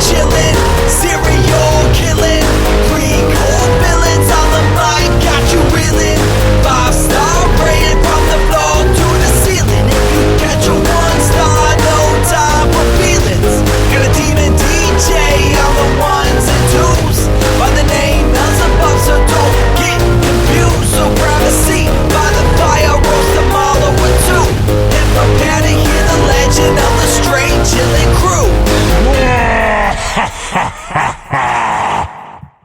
chillin', serial killing, pre-core villains on the mic, got you reeling. 5-star rated from the floor to the ceiling. If you catch a 1-star, no time for feelings. Got a demon DJ on the ones and twos, by the name Beelzebub, so don't get confused. So grab a seat by the fire, roast them all over two, and prepare to hear the legend of the Straight Chillin' Crew.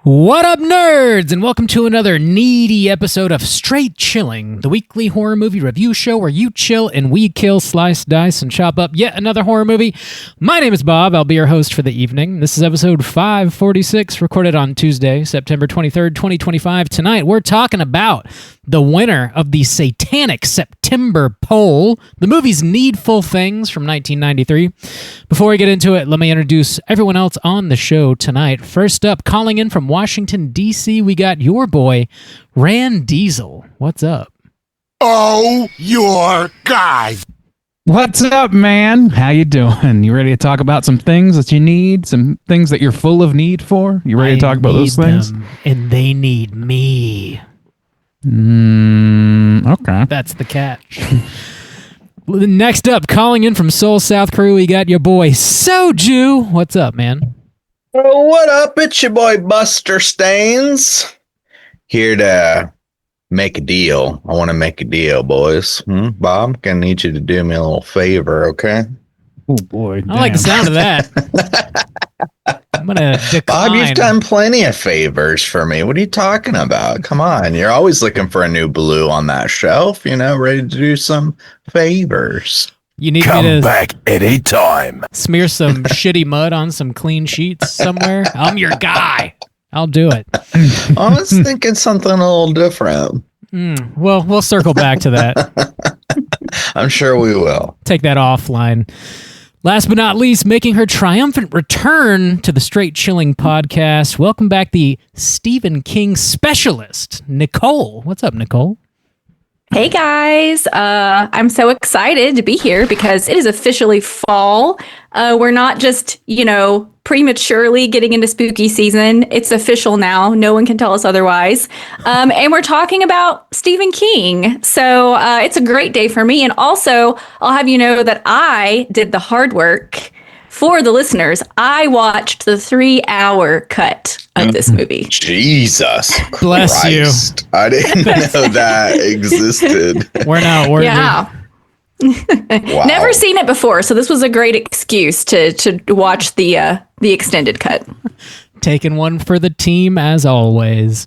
What up, nerds, and welcome to another needy episode of Straight Chilling, the weekly horror movie review show where you chill and we kill, slice, dice, and chop up yet another horror movie. My name is Bob. I'll be your host for the evening. This is episode 546, recorded on Tuesday, September 23rd, 2025. Tonight, we're talking about the winner of the Satanic September poll, the movie's Needful Things from 1993. Before we get into it, let me introduce everyone else on the show tonight. First up, calling in from Washington, D.C., we got your boy, Rand Diesel. What's up? Oh, your guy. What's up, man? How you doing? You ready to talk about some things that you need? Some things that you're full of need for? You ready to talk about those things? And they need me. Okay. That's the catch. Next up, calling in from Seoul, South Korea, we got your boy, Soju. What's up, man? Oh, what up? It's your boy Buster Stains. Here to make a deal. I want to make a deal, boys. Bob, gonna need you to do me a little favor, okay? Oh, boy. I like the sound of that. I'm gonna decline. Bob, you've done plenty of favors for me. What are you talking about? Come on. You're always looking for a new blue on that shelf, ready to do some favors. You need Come me to back anytime. smear some shitty mud on some clean sheets somewhere? I'm your guy. I'll do it. I was thinking something a little different. Well, we'll circle back to that. I'm sure we will. Take that offline. Last but not least, making her triumphant return to the Straight Chilling podcast. Welcome back the Stephen King specialist, Nicole. What's up, Nicole? Hey guys, I'm so excited to be here because it is officially fall. We're not just, prematurely getting into spooky season. It's official now. No one can tell us otherwise. And we're talking about Stephen King. So it's a great day for me. And also, I'll have you know that I did the hard work for the listeners. I watched the 3-hour cut of this movie. Jesus Bless Christ. I didn't know that existed. We're not worthy. Yeah. Wow. Never seen it before, so this was a great excuse to watch the extended cut. Taking one for the team, as always.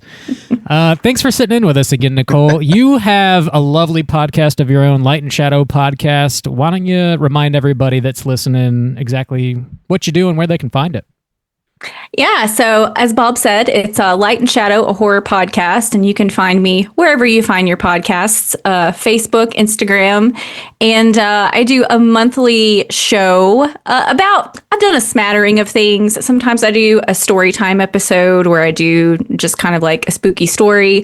Thanks for sitting in with us again, Nicole. You have a lovely podcast of your own, Light and Shadow podcast. Why don't you remind everybody that's listening exactly what you do and where they can find it? Yeah, so as Bob said, it's Light and Shadow, a horror podcast, and you can find me wherever you find your podcasts, Facebook, Instagram, and I do a monthly show I've done a smattering of things. Sometimes I do a story time episode where I do just kind of like a spooky story.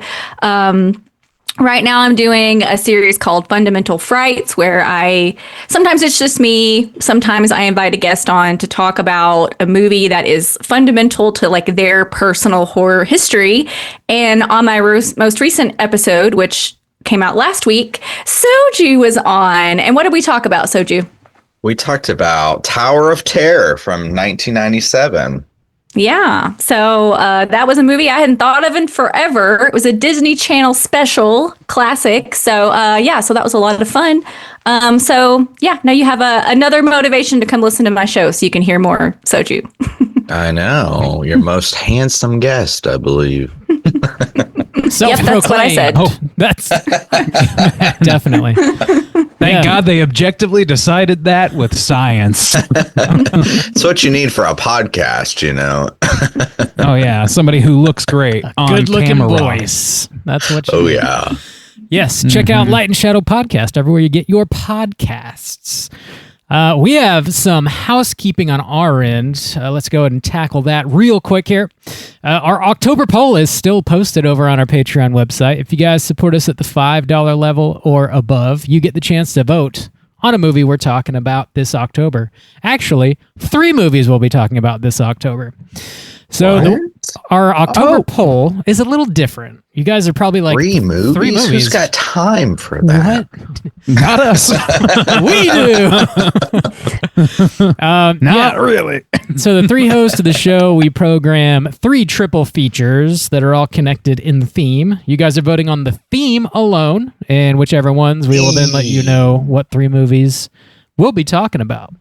Right now I'm doing a series called Fundamental Frights where sometimes it's just me, sometimes I invite a guest on to talk about a movie that is fundamental to like their personal horror history. And on my most recent episode, which came out last week, Soju was on. And what did we talk about, Soju? We talked about Tower of Terror from 1997. Yeah, so that was a movie I hadn't thought of in forever. It was a Disney Channel special classic. So so that was a lot of fun. Now you have another motivation to come listen to my show so you can hear more Soju. I know. Your most handsome guest, I believe. Yep, that's what I said. Oh, that's definitely. Thank God they objectively decided that with science. It's what you need for a podcast, Oh, yeah. Somebody who looks great on Good-looking camera. voice. That's what you need. Yeah. Yes, check out Light and Shadow Podcast everywhere you get your podcasts. We have some housekeeping on our end. Let's go ahead and tackle that real quick here. Our October poll is still posted over on our Patreon website. If you guys support us at the $5 level or above, you get the chance to vote on a movie we're talking about this October. Actually, 3 movies we'll be talking about this October. So our October poll is a little different. You guys are probably like 3 movies? 3 movies. Who's got time for that? What? Not us. We do. Not really. So the 3 hosts of the show, we program 3 triple features that are all connected in the theme. You guys are voting on the theme alone, and whichever ones, we will then let you know what 3 movies we'll be talking about.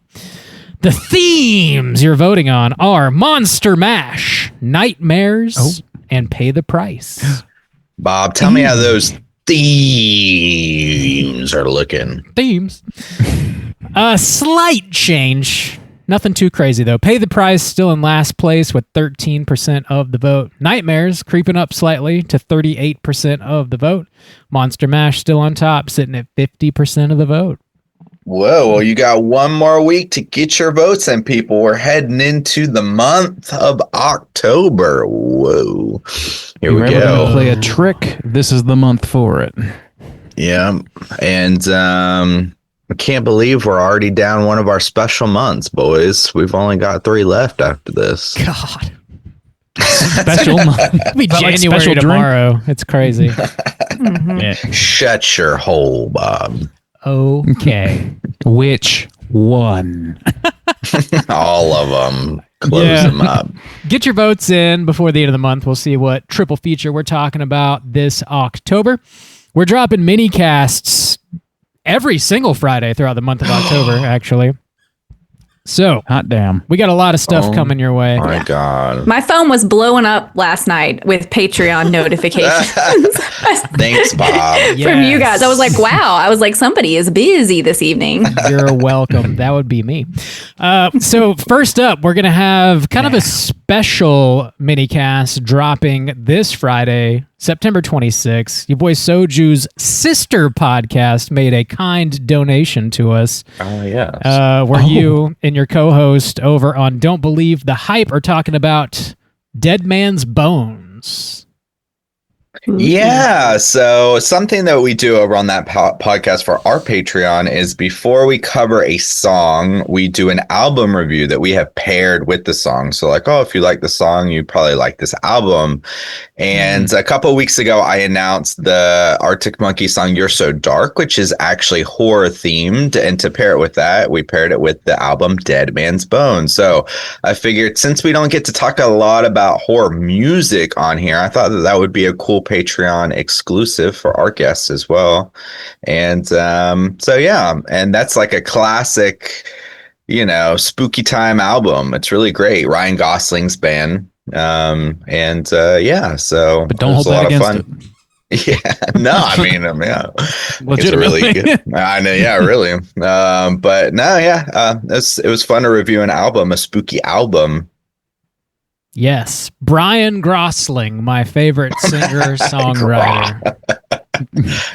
The themes you're voting on are Monster Mash, Nightmares, and Pay the Price. Bob, tell me how those themes are looking. Themes. A slight change. Nothing too crazy, though. Pay the Price still in last place with 13% of the vote. Nightmares creeping up slightly to 38% of the vote. Monster Mash still on top, sitting at 50% of the vote. Whoa, well, you got one more week to get your votes in, people. We're heading into the month of October. Whoa. Here we We're go. going to play a trick. This is the month for it. Yeah. And I can't believe we're already down one of our special months, boys. We've only got 3 left after this. God. Special month. It'll be Like January special drink? tomorrow. It's crazy. Yeah. Shut your hole, Bob. Okay. Which one? All of them. Close Yeah. them up. Get your votes in before the end of the month. We'll see what triple feature we're talking about this October. We're dropping mini casts every single Friday throughout the month of October, actually. So, Hot damn. we got a lot of stuff coming your way. My God. My phone was blowing up last night with Patreon notifications Thanks, Bob. from you guys. I was like, wow. I was like, somebody is busy this evening. You're welcome. That would be me. So first up, we're going to have kind of a special mini cast dropping this Friday, September 26th. Your boy Soju's sister podcast made a kind donation to us. Oh, yes. Where you and your co-host over on Don't Believe the Hype are talking about Dead Man's Bones. Yeah, so something that we do over on that podcast for our Patreon is before we cover a song, we do an album review that we have paired with the song. So like, oh, if you like the song, you probably like this album. And a couple of weeks ago, I announced the Arctic Monkey song You're So Dark, which is actually horror themed. And to pair it with that, we paired it with the album Dead Man's Bones. So I figured since we don't get to talk a lot about horror music on here, I thought that that would be a cool Patreon exclusive for our guests as well. And so yeah, and that's like a classic, you know, spooky time album. It's really great. Ryan Gosling's band. Yeah, so But don't it was hold a that lot of against fun. Yeah, no, I mean, yeah, it's Legitimately. really good. I know, yeah, really. But no, yeah, it was fun to review an album, a spooky album. Yes, Brian Gosling, my favorite singer-songwriter.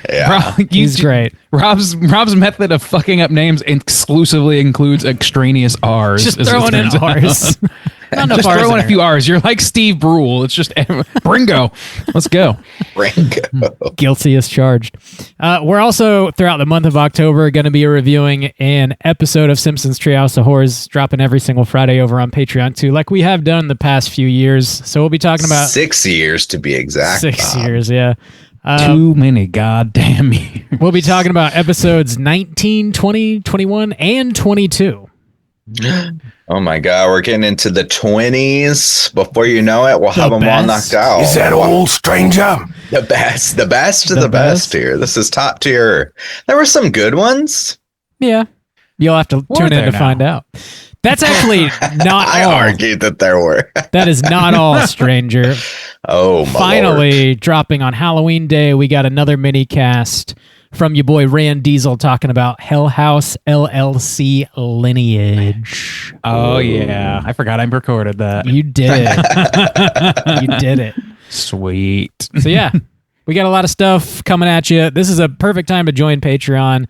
Yeah, Rob, He's great. Rob's method of fucking up names exclusively includes extraneous R's. Just as it throwing in turns out. R's. Not enough Just R's throw in in a few R's. You're like Steve Brule. It's just Ringo. Let's go. Ringo. Guilty as charged. We're also, throughout the month of October, going to be reviewing an episode of Simpsons Treehouse of Horrors, dropping every single Friday over on Patreon, too, like we have done the past few years. So we'll be talking about 6 years to be exact. 6 Bob. years, yeah. Too many goddamn years. We'll be talking about episodes 19, 20, 21, and 22. Oh my God, we're getting into the 20s. Before you know it, we'll have them all best. knocked out. Is that all, stranger? The best of the The best best? here. This is top tier. There were some good ones. Yeah. You'll have to tune in there to now? find out. That's actually not I all. argued that there were. That is not all, stranger. Oh, my Finally, Lord. dropping on Halloween Day, we got another mini cast from your boy Rand Diesel talking about Hell House LLC lineage. Oh, yeah. I forgot I recorded that. You did it. You did it. Sweet. So yeah, we got a lot of stuff coming at you. This is a perfect time to join Patreon.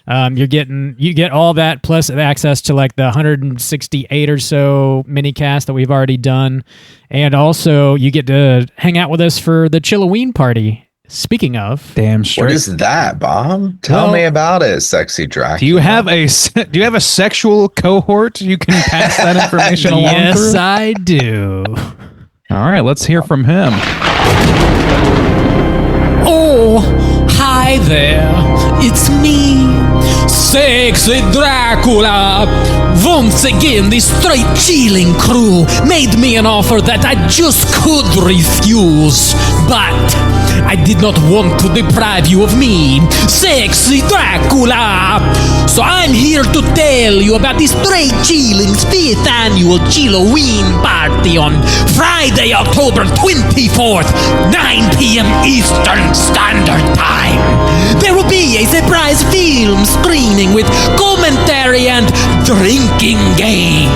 You get all that plus access to like the 168 or so mini cast that we've already done, and also you get to hang out with us for the Chilloween party Speaking of, Damn What straight. is that, Bob? Tell Well, me about it, sexy Dracula. Do you have a sexual cohort you can pass that information along yes, through? I do. All right, let's hear from him. Oh, hi there. It's me, Sexy Dracula. Once again, the straight chilling crew made me an offer that I just could refuse. But I did not want to deprive you of me, Sexy Dracula. So I'm here to tell you about the Straight Chilling's 5th annual Chilloween party on Friday, October 24th, 9 p.m. Eastern Standard Time. There will be a surprise film screening with commentary and drinking game,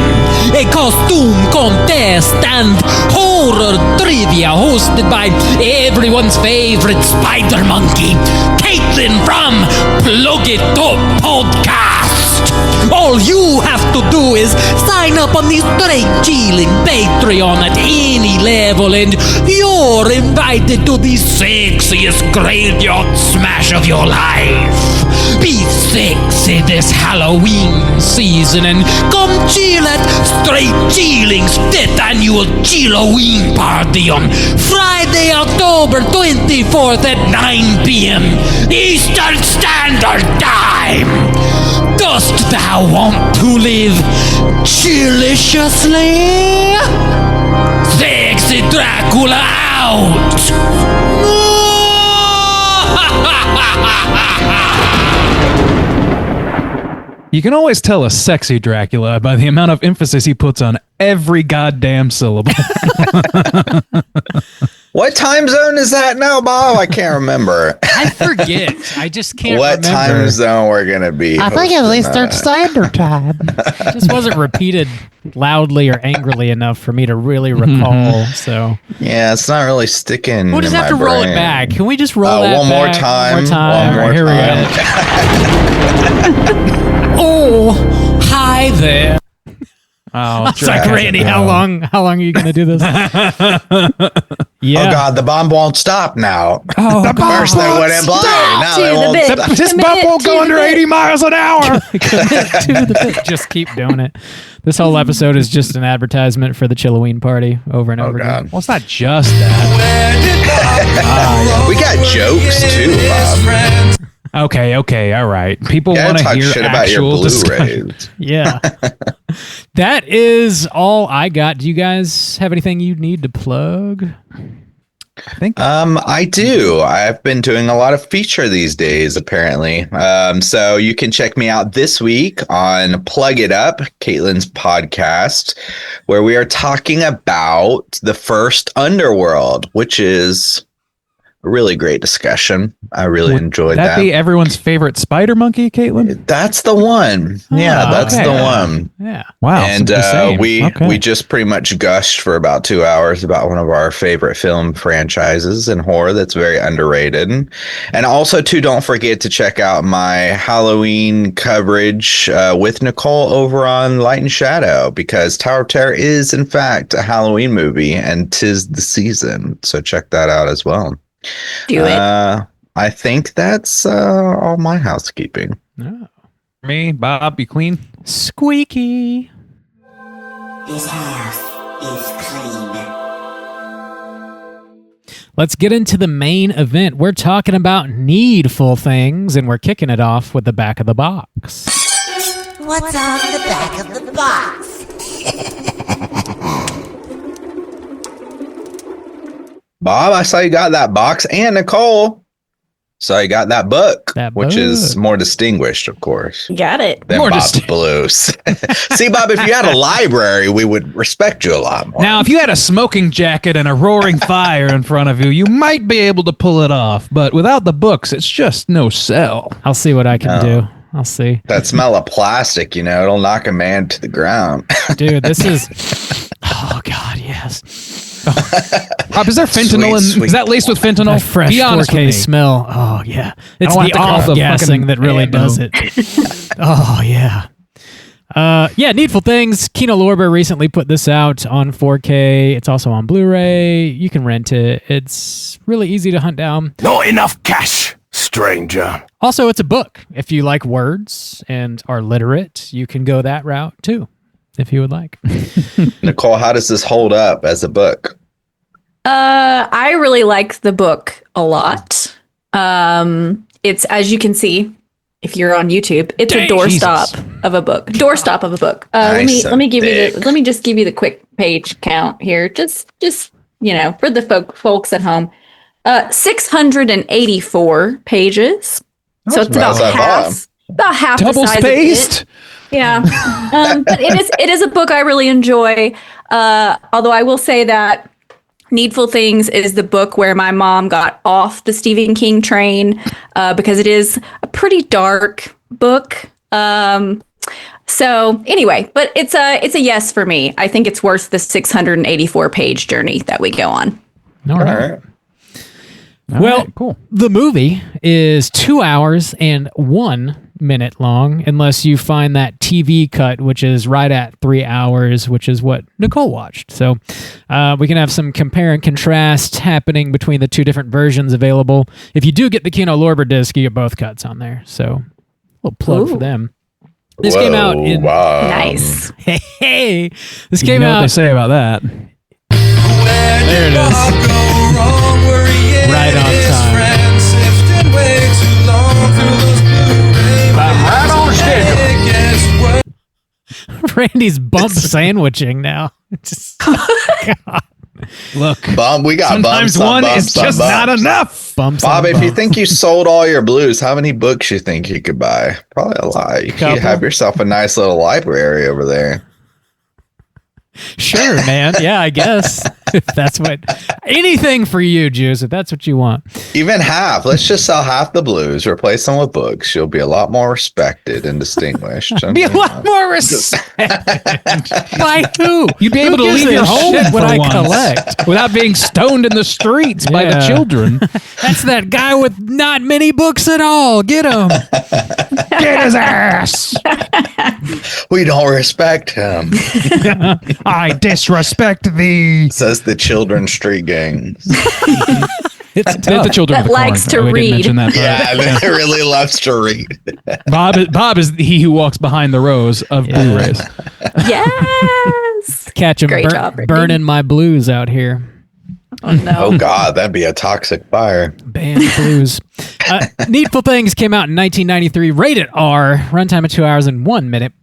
a costume contest, and horror trivia hosted by everyone's favorite spider monkey, Caitlin from Plug It Up Podcast. All you have to do is sign up on the Straight Chilling Patreon at any level, and you're invited to the sexiest graveyard smash of your life. Be sexy this Halloween season and come chill at Straight Chilling's 5th annual Chilloween party on Friday, October 24th at 9 p.m. Eastern Standard Time. Dost thou want to live chilliciously? Sexy Dracula out! You can always tell a sexy Dracula by the amount of emphasis he puts on every goddamn syllable. What time zone is that now, Bob? I can't remember. I forget. I just can't What remember. time zone we're gonna be? I think at hosting least that it's at. standard time. It just wasn't repeated loudly or angrily enough for me to really recall. So Yeah, it's not really sticking. we'll just in have to my roll it brain. back. Can we just roll that One more back? time. One more time. One more Here we time. Oh, hi there. Oh, It's like, Randy, how long are you going to do this? Yeah. Oh God, the bomb won't stop now. Oh, First they wouldn't play. Now to they the won't bit. stop. This Commit bump won't to go the under bit. 80 miles an hour. Just keep doing it. This whole episode is just an advertisement for the Chilloween party over and Oh over again. God. Well, it's not just that. We got jokes too, Bob. Okay, all right. People Yeah, want to talk hear shit about your actual discussion. Blu-rays. Yeah. That is all I got. Do you guys have anything you need to plug? I think I do. I've been doing a lot of feature these days, apparently. So you can check me out this week on Plug It Up, Caitlin's podcast, where we are talking about the first Underworld, which is a really great discussion. I really enjoyed that that. be everyone's favorite spider monkey, Caitlin? That's the one. Yeah, Oh, that's okay. the one. Yeah. Wow. And the same. we Okay. just pretty much gushed for about 2 hours about one of our favorite film franchises in horror that's very underrated. And also, too, don't forget to check out my Halloween coverage with Nicole over on Light and Shadow, because Tower of Terror is, in fact, a Halloween movie, and 'tis the season. So check that out as well. Do it. I think that's all my housekeeping. Oh. Me, Bob, you clean? Squeaky. This house is clean. Let's get into the main event. We're talking about Needful Things, and we're kicking it off with the back of the box. What's on the back of the box? Bob, I saw you got that box, and Nicole, saw you got that book, That which is book. more distinguished, of course, Got it. than More Bob's distinct. Blues. See, Bob, if you had a library, we would respect you a lot more. Now, if you had a smoking jacket and a roaring fire in front of you, you might be able to pull it off. But without the books, it's just no sell. I'll see what I can do. I'll see. that smell of plastic, it'll knock a man to the ground. Dude, this is... Oh, God, yes. Rob, is there fentanyl in? Sweet. Is that laced with fentanyl? That fresh Be honest with 4K me. smell. Oh, yeah. It's don't the have to call the off-gassing fucking that really ammo. does it. Oh, yeah. Yeah, Needful Things. Kino Lorber recently put this out on 4K. It's also on Blu-ray. You can rent it. It's really easy to hunt down. Not enough cash, stranger. Also, it's a book. If you like words and are literate, you can go that route too, if you would like. Nicole, how does this hold up as a book? I really like the book a lot. It's, as you can see, if you're on YouTube, it's a doorstop of a book. Doorstop of a book. Nice let me give thick. you the, let me just give you the quick page count here. Just for the folks at home. 684 pages. So it's about half Double the size spaced. of it. Yeah. But it is a book I really enjoy. Although I will say that Needful Things is the book where my mom got off the Stephen King train because it is a pretty dark book. So anyway, but it's a yes for me. I think it's worth the 684 page journey that we go on. All right. Well, cool. The movie is 2 hours and 1 minute long, unless you find that TV cut, which is right at 3 hours, which is what Nicole watched. So we can have some compare and contrast happening between the two different versions available. If you do get the Kino Lorber disc, you get both cuts on there. So a little plug for them. This came out in... Nice. Hey, this You came know out... what they say about that. There it is. Right on time. Right on schedule. Randy's bump sandwiching now. Just, God. Look, We got sometimes bumps on one bumps is on just bumps. not enough. Bumps Bob, on if you bumps. think you sold all your blues, how many books you think you could buy? Probably a lot. You could Couple. have yourself a nice little library over there. Sure, man. Yeah, I guess. If that's what... Anything for you, Juice, if that's what you want. Even half. Let's just sell half the blues, replace them with books. You'll be a lot more respected and distinguished. Be a lot more respect. By who? You'd be able to Who gives leave a your home shit for what I once collect. without being stoned in the streets by the Yeah. children. That's that guy with not many books at all. Get him. Get his ass. We don't respect him, I disrespect thee. says the children's street gang. It's The tough. children That of the likes corn. to We didn't read. mention that. Yeah, they really loves to read. Bob is he who walks behind the rows of Blu-rays. Yes. Catch him Great job, Randy. burning my blues out here. Oh no. Oh God, that'd be a toxic fire. Band blues. Needful Things came out in 1993, rated R, runtime of 2 hours and 1 minute.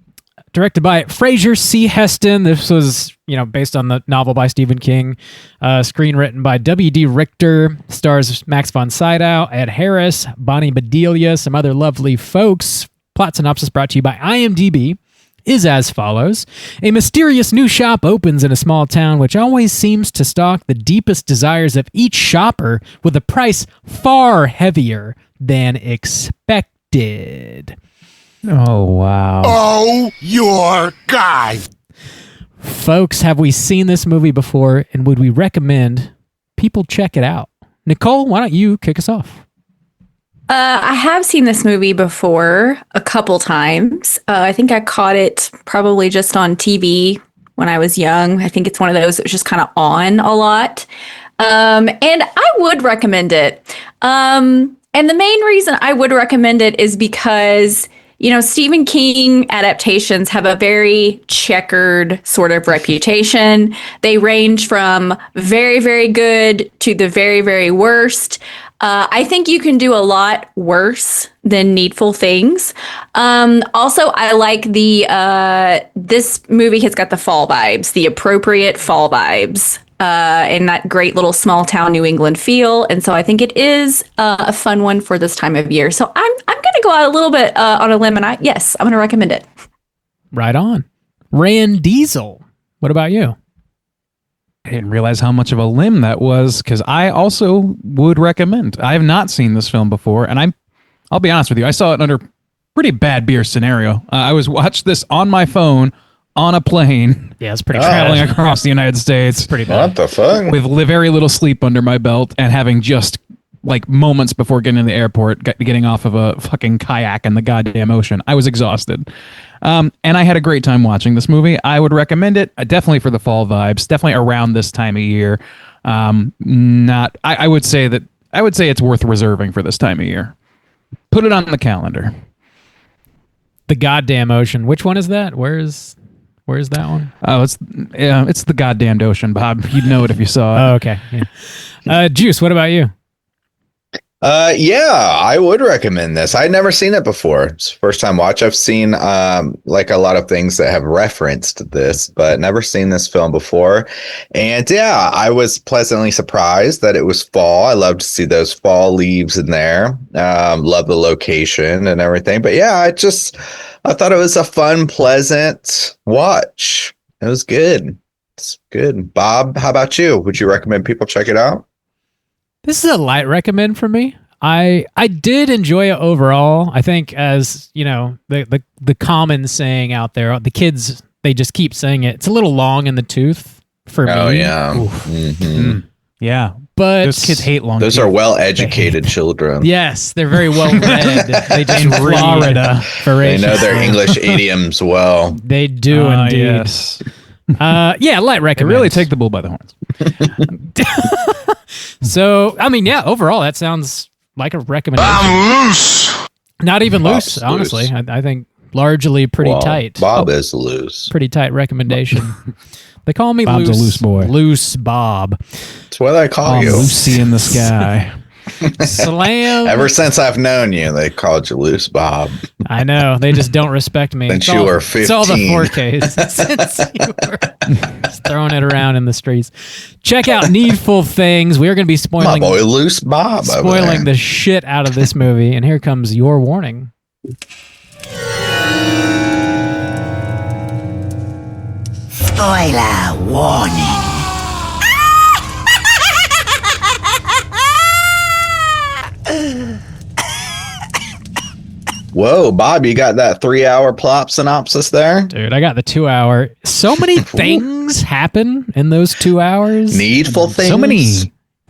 Directed by Fraser C. Heston. This was, based on the novel by Stephen King. Screenwritten by W.D. Richter. Stars Max von Sydow, Ed Harris, Bonnie Bedelia, some other lovely folks. Plot synopsis brought to you by IMDb is as follows. A mysterious new shop opens in a small town which always seems to stock the deepest desires of each shopper with a price far heavier than expected. Oh wow. Oh, your guy. Folks, have we seen this movie before, and would we recommend people check it out? Nicole, why don't you kick us off? I have seen this movie before a couple times. I think I caught it probably just on TV when I was young. I think it's one of those that was just kind of on a lot. And I would recommend it. And the main reason I would recommend it is because, Stephen King adaptations have a very checkered sort of reputation. They range from very, very good to the very, very worst. I think you can do a lot worse than Needful Things. Also, I like this movie has got the fall vibes, the appropriate fall vibes, and that great little small town New England feel. And so I think it is a fun one for this time of year. So I'm going to go out a little bit on a limb, and I'm going to recommend it. Right on. Rand Diesel, what about you? I didn't realize how much of a limb that was because I also would recommend. I have not seen this film before, and I'll be honest with you, I saw it under pretty bad beer scenario. I watched this on my phone on a plane Yeah, it's pretty traveling trash. across the United States Pretty bad. What the fuck? with very little sleep under my belt and having just like moments before getting to the airport, getting off of a fucking kayak in the goddamn ocean. I was exhausted. And I had a great time watching this movie. I would recommend it definitely for the fall vibes, definitely around this time of year. I would say it's worth reserving for this time of year. Put it on the calendar. The goddamn ocean. Which one is that? Where's that one? Oh, it's the goddamned ocean, Bob. You'd know it if you saw it. Oh, okay. Yeah. Juice, what about you? Yeah, I would recommend this. I'd never seen it before. It's the first time watch. I've seen like a lot of things that have referenced this, but never seen this film before. And yeah, I was pleasantly surprised that it was fall. I love to see those fall leaves in there. Love the location and everything. But yeah, I thought it was a fun, pleasant watch. It was good. It's good. Bob, how about you? Would you recommend people check it out? This is a light recommend for me. I did enjoy it overall. I think, as you know, the common saying out there, the kids, they just keep saying it. It's a little long in the tooth for me. Oh yeah. Mm-hmm. Yeah. But those kids hate long Those teeth. are well-educated children. Yes, they're very well read. They just In Florida. They know their English idioms well. They do indeed. Yes. Yeah, light They recommend. really take the bull by the horns. So, I mean, yeah, overall, that sounds like a recommendation. I'm loose. Not even Bob's loose, honestly. loose. I think largely pretty Well, tight. Bob is loose. Pretty tight recommendation. They call me Bob's a loose boy. Loose Bob. That's what I call Oh, you. Lucy in the sky. Slam. Ever since I've known you, they called you Loose Bob. I know. They just don't respect me. Since It's you all- were It's all the 15. 4Ks. Since you were just throwing it around in the streets. Check out Needful Things. We are going to be My spoiling boy, Loose Bob. over spoiling there. the shit out of this movie. And here comes your warning. Spoiler warning. Whoa, Bob, you got that 3-hour plot synopsis there? Dude, I got the 2 hour. So many things happen in those 2 hours. Needful things. So many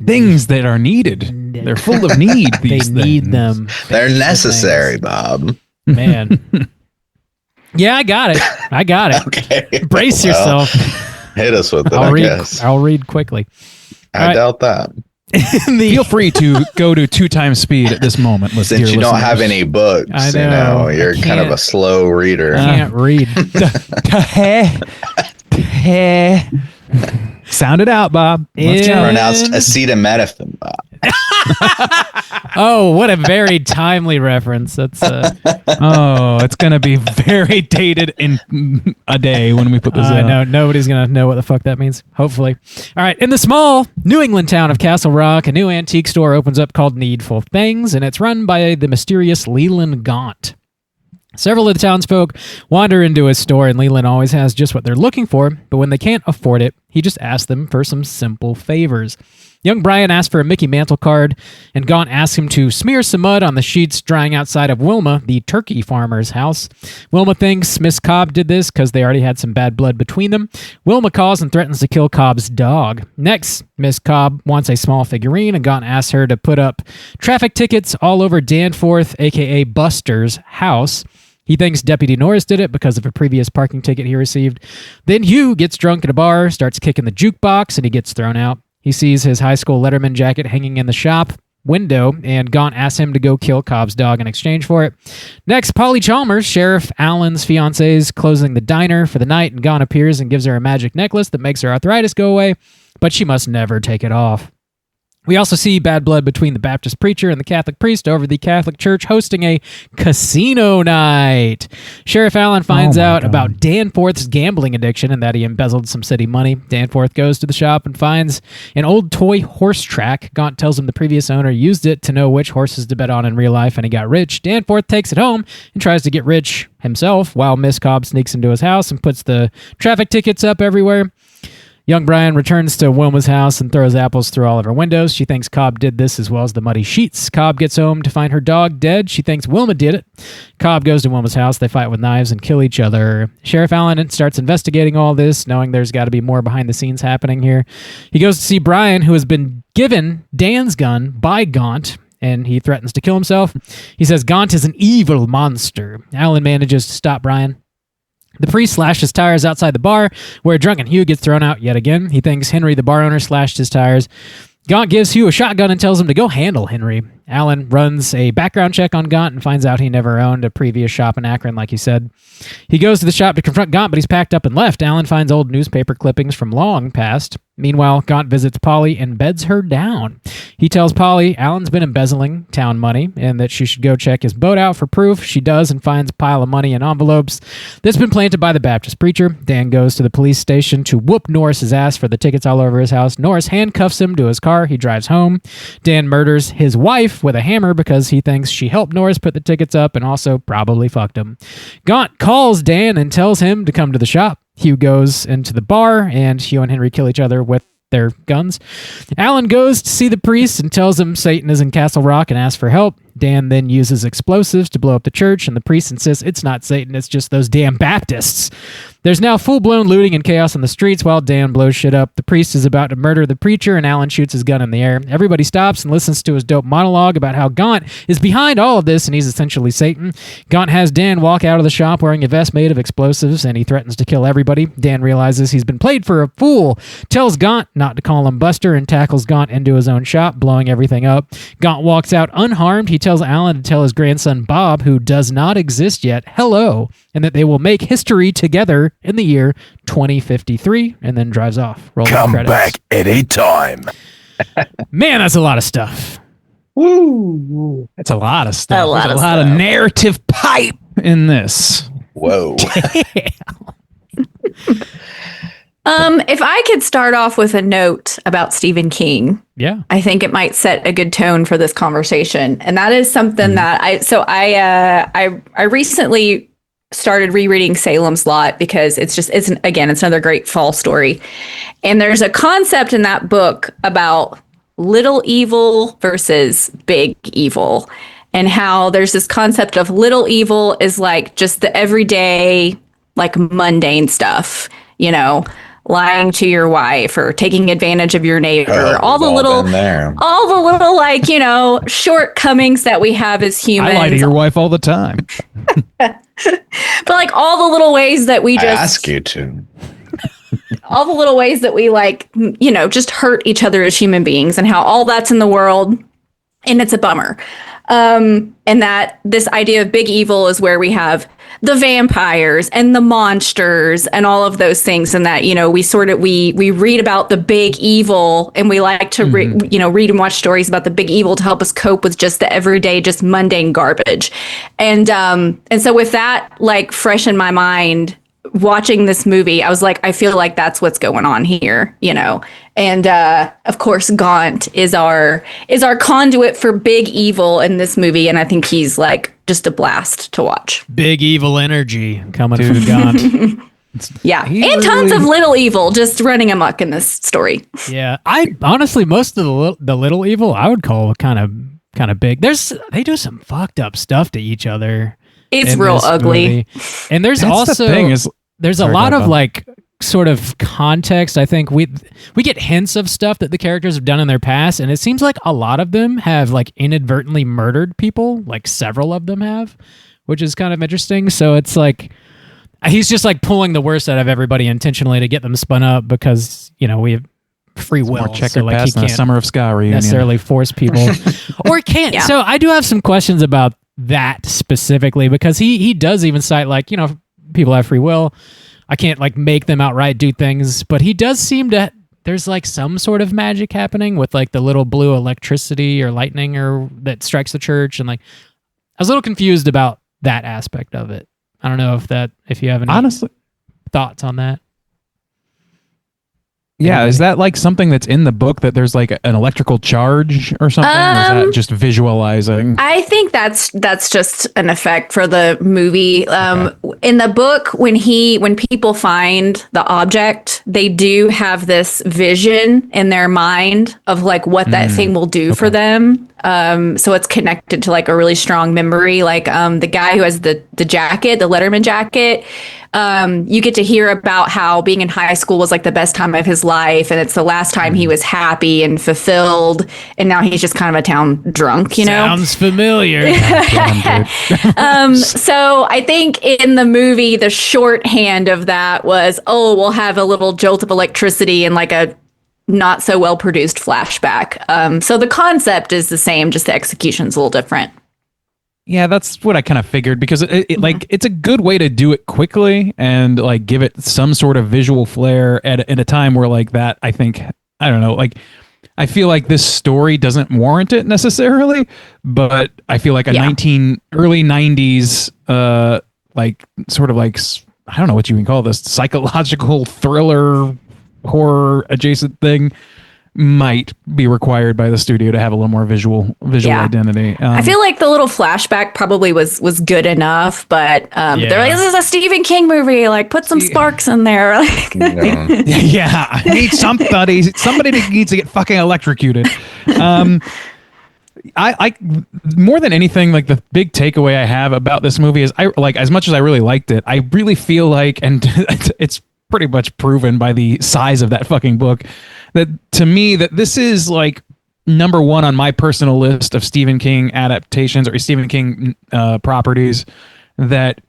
things that are needed. They're full of need. They These need things. them. They're Things. necessary, Bob. Man. Yeah, I got it. I got it. Okay. Brace Well, yourself. Hit us with it, I'll I read. guess. I'll read quickly. I All right. doubt that. Feel free to go to 2 times speed at this moment. Since you don't have any books, I you know. know, you're I kind of can't. a slow reader. I can't read. Sound it out, Bob. Let's Yeah. go. Pronounced acetaminophen, Bob. Oh, what a very timely reference. That's Oh, it's gonna be very dated in a day when we put this out. no, nobody's gonna know what the fuck that means. Hopefully. All right. In the small New England town of Castle Rock, a new antique store opens up called Needful Things, and it's run by the mysterious Leland Gaunt. Several of the townsfolk wander into his store, and Leland always has just what they're looking for, but when they can't afford it, he just asks them for some simple favors. Young Brian asks for a Mickey Mantle card, and Gaunt asks him to smear some mud on the sheets drying outside of Wilma, the turkey farmer's house. Wilma thinks Miss Cobb did this because they already had some bad blood between them. Wilma calls and threatens to kill Cobb's dog. Next, Miss Cobb wants a small figurine, and Gaunt asks her to put up traffic tickets all over Danforth, aka Buster's, house. He thinks Deputy Norris did it because of a previous parking ticket he received. Then Hugh gets drunk at a bar, starts kicking the jukebox, and he gets thrown out. He sees his high school Letterman jacket hanging in the shop window, and Gaunt asks him to go kill Cobb's dog in exchange for it. Next, Polly Chalmers, Sheriff Allen's fiancée, is closing the diner for the night, and Gaunt appears and gives her a magic necklace that makes her arthritis go away, but she must never take it off. We also see bad blood between the Baptist preacher and the Catholic priest over the Catholic Church hosting a casino night. Sheriff Allen finds out about Danforth's gambling addiction and that he embezzled some city money. Danforth goes to the shop and finds an old toy horse track. Gaunt tells him the previous owner used it to know which horses to bet on in real life, and he got rich. Danforth takes it home and tries to get rich himself while Miss Cobb sneaks into his house and puts the traffic tickets up everywhere. Young Brian returns to Wilma's house and throws apples through all of her windows. She thinks Cobb did this as well as the muddy sheets. Cobb gets home to find her dog dead. She thinks Wilma did it. Cobb goes to Wilma's house. They fight with knives and kill each other. Sheriff Allen starts investigating all this, knowing there's got to be more behind the scenes happening here. He goes to see Brian, who has been given Dan's gun by Gaunt, and he threatens to kill himself. He says Gaunt is an evil monster. Allen manages to stop Brian. The priest slashed his tires outside the bar, where drunken Hugh gets thrown out yet again. He thinks Henry, the bar owner, slashed his tires. Gaunt gives Hugh a shotgun and tells him to go handle Henry. Allen runs a background check on Gaunt and finds out he never owned a previous shop in Akron, like he said. He goes to the shop to confront Gaunt, but he's packed up and left. Allen finds old newspaper clippings from long past. Meanwhile, Gaunt visits Polly and beds her down. He tells Polly Allen's been embezzling town money and that she should go check his boat out for proof. She does and finds a pile of money in envelopes that's been planted by the Baptist preacher. Dan goes to the police station to whoop Norris's ass for the tickets all over his house. Norris handcuffs him to his car. He drives home. Dan murders his wife with a hammer because he thinks she helped Norris put the tickets up and also probably fucked him. Gaunt calls Dan and tells him to come to the shop. Hugh goes into the bar, and Hugh and Henry kill each other with their guns. Allen goes to see the priest and tells him Satan is in Castle Rock and asks for help. Dan then uses explosives to blow up the church, and the priest insists it's not Satan, it's just those damn Baptists. There's now full-blown looting and chaos on the streets while Dan blows shit up. The priest is about to murder the preacher, and Allen shoots his gun in the air. Everybody stops and listens to his dope monologue about how Gaunt is behind all of this, and he's essentially Satan. Gaunt has Dan walk out of the shop wearing a vest made of explosives, and he threatens to kill everybody. Dan realizes he's been played for a fool, tells Gaunt not to call him Buster, and tackles Gaunt into his own shop, blowing everything up. Gaunt walks out unharmed. He tells Allen to tell his grandson Bob, who does not exist yet, hello, and that they will make history together in the year 2053, and then drives off. Roll Come credits. back anytime. Man, that's a lot of stuff. Woo! That's a lot of stuff. A lot There's of a lot of stuff. narrative pipe in this. Whoa. If I could start off with a note about Stephen King, Yeah. I think it might set a good tone for this conversation, and that is something that I recently started rereading Salem's Lot because it's another great fall story, and there's a concept in that book about little evil versus big evil, and how there's this concept of little evil is like just the everyday, like mundane stuff, lying to your wife or taking advantage of your neighbor, all the little like, shortcomings that we have as humans. I lie to your wife all the time. But like all the little ways that we I just ask you to. all the little ways that we like, just hurt each other as human beings, and how all that's in the world, and it's a bummer. And that this idea of big evil is where we have the vampires and the monsters and all of those things, and that we read about the big evil, and we like to read and watch stories about the big evil to help us cope with just the everyday, just mundane garbage. And so with that like fresh in my mind, watching this movie, I was like, I feel like that's what's going on here, And of course, Gaunt is our conduit for big evil in this movie, and I think he's like just a blast to watch. Big evil energy coming from Gaunt. Yeah, and tons of little evil just running amok in this story. Yeah, I honestly most of the little evil I would call kind of big. They do some fucked up stuff to each other. It's in real this ugly. movie. And there's That's also the thing is, there's sorry, a lot go, of Bob. like sort of context. I think we get hints of stuff that the characters have done in their past, and it seems like a lot of them have like inadvertently murdered people, like several of them have, which is kind of interesting. So it's like he's just like pulling the worst out of everybody intentionally to get them spun up because we have free will. more checkered So like he past than a can't Summer of Sky reunion. necessarily force people or can't. Yeah. So I do have some questions about that specifically, because he does even cite like, people have free will. I can't like make them outright do things, but he does seem to, there's like some sort of magic happening with like the little blue electricity or lightning or that strikes the church. And like, I was a little confused about that aspect of it. I don't know if you have any Honestly, thoughts on that. Yeah, is that like something that's in the book that there's like an electrical charge or something? Or is that just visualizing? I think that's just an effect for the movie. In the book, when people find the object, they do have this vision in their mind of like what that thing will do for them. So it's connected to like a really strong memory. Like the guy who has the jacket, the Letterman jacket. You get to hear about how being in high school was like the best time of his life, and it's the last time he was happy and fulfilled, and now he's just kind of a town drunk, you know? Sounds familiar. So I think in the movie, the shorthand of that was, oh, we'll have a little jolt of electricity and like a not so well produced flashback. So the concept is the same, just the execution's a little different. Yeah, that's what I kind of figured, because like it's a good way to do it quickly and like give it some sort of visual flair at a time where like that, I think, I don't know, like I feel like this story doesn't warrant it necessarily, but I feel like a early 90s like sort of like, I don't know what you can call this, psychological thriller horror adjacent thing might be required by the studio to have a little more visual identity. I feel like the little flashback probably was good enough, but they're like, this is a Stephen King movie, like put some sparks in there. Yeah, I need somebody that needs to get fucking electrocuted. I more than anything, like the big takeaway I have about this movie is I like, as much as I really liked it, I really feel like, and it's pretty much proven by the size of that fucking book, that to me that this is like number one on my personal list of Stephen King adaptations or Stephen King properties that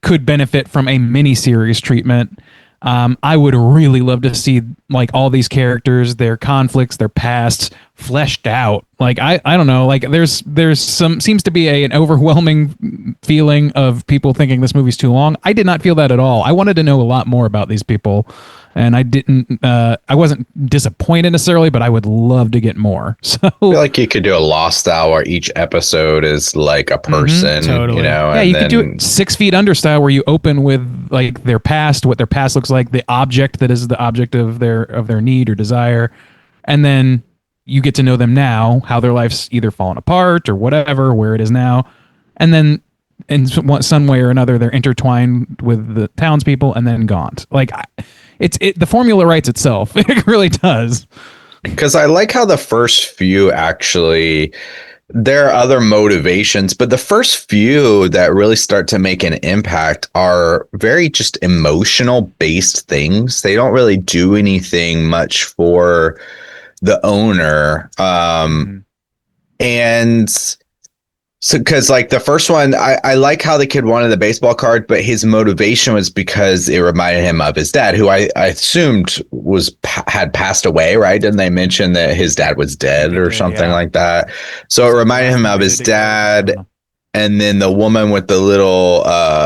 could benefit from a miniseries treatment. I would really love to see like all these characters, their conflicts, their pasts fleshed out. Like I don't know, like there's some seems to be an overwhelming feeling of people thinking this movie's too long. I did not feel that at all. I wanted to know a lot more about these people, and I wasn't disappointed necessarily, but I would love to get more. So I feel like you could do a Lost Hour. Each episode is like a person, totally. you know. Yeah, you could do it 6 Feet Under style, where you open with like their past, what their past looks like, the object that is the object of their need or desire, and then you get to know them now, how their life's either fallen apart or whatever, where it is now, and then in some way or another they're intertwined with the townspeople and then gone. Like the formula writes itself. It really does. Because I like how the first few actually, there are other motivations, but the first few that really start to make an impact are very just emotional based things. They don't really do anything much for the owner. And so, because like the first one, I like how the kid wanted the baseball card, but his motivation was because it reminded him of his dad, who I assumed had passed away, right? Didn't they mention that his dad was dead or something like that? So it reminded him of his dad. And then the woman with the little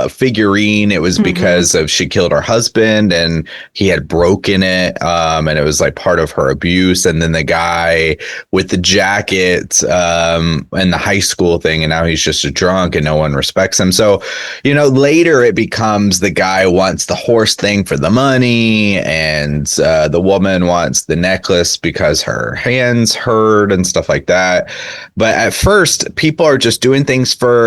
figurine, it was because of she killed her husband and he had broken it. And it was like part of her abuse. And then the guy with the jacket and the high school thing. And now he's just a drunk and no one respects him. So, you know, later it becomes the guy wants the horse thing for the money. And the woman wants the necklace because her hands hurt and stuff like that. But at first, people are just doing things for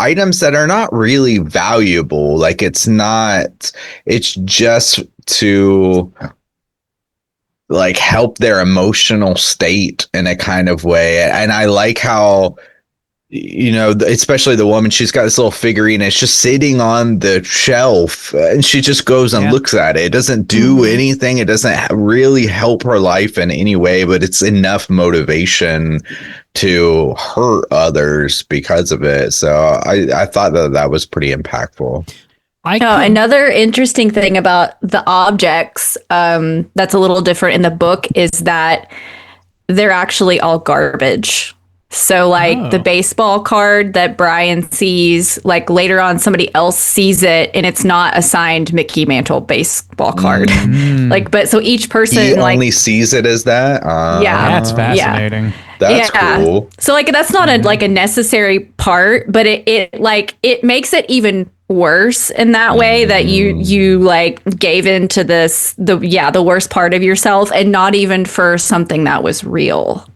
items that are not really valuable. Like it's just to like help their emotional state in a kind of way. And I like how, you know, especially the woman, she's got this little figurine, it's just sitting on the shelf and she just goes and looks at it. It doesn't do anything. It doesn't really help her life in any way, but it's enough motivation to hurt others because of it. So I thought that was pretty impactful. Another interesting thing about the objects that's a little different in the book is that they're actually all garbage. So like the baseball card that Brian sees, like later on somebody else sees it and it's not a signed Mickey Mantle baseball card. Like, but so each person he only sees it as that. That's fascinating. Yeah. That's cool. So like that's not a necessary part, but it makes it even worse in that way, that you like gave into the worst part of yourself, and not even for something that was real.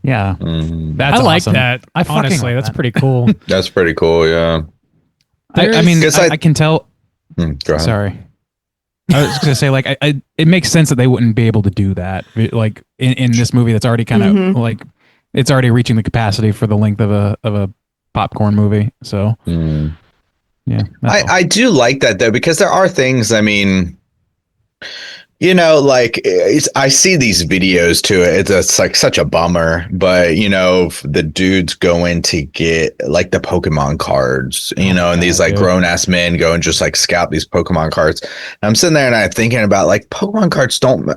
Yeah. That's I like awesome. that. I fucking Honestly, like that's that. pretty cool. That's pretty cool. Yeah. I mean, Guess I can tell. Go ahead. Sorry. I was going to say, like, it makes sense that they wouldn't be able to do that. Like in this movie, that's already kind of like, it's already reaching the capacity for the length of a popcorn movie. So, yeah. I do like that though, because there are things, I mean, like I see these videos too. It's like such a bummer, but the dudes go in to get like the Pokemon cards, and these like grown ass men go and just like scout these Pokemon cards. And I'm sitting there and I'm thinking about like Pokemon cards don't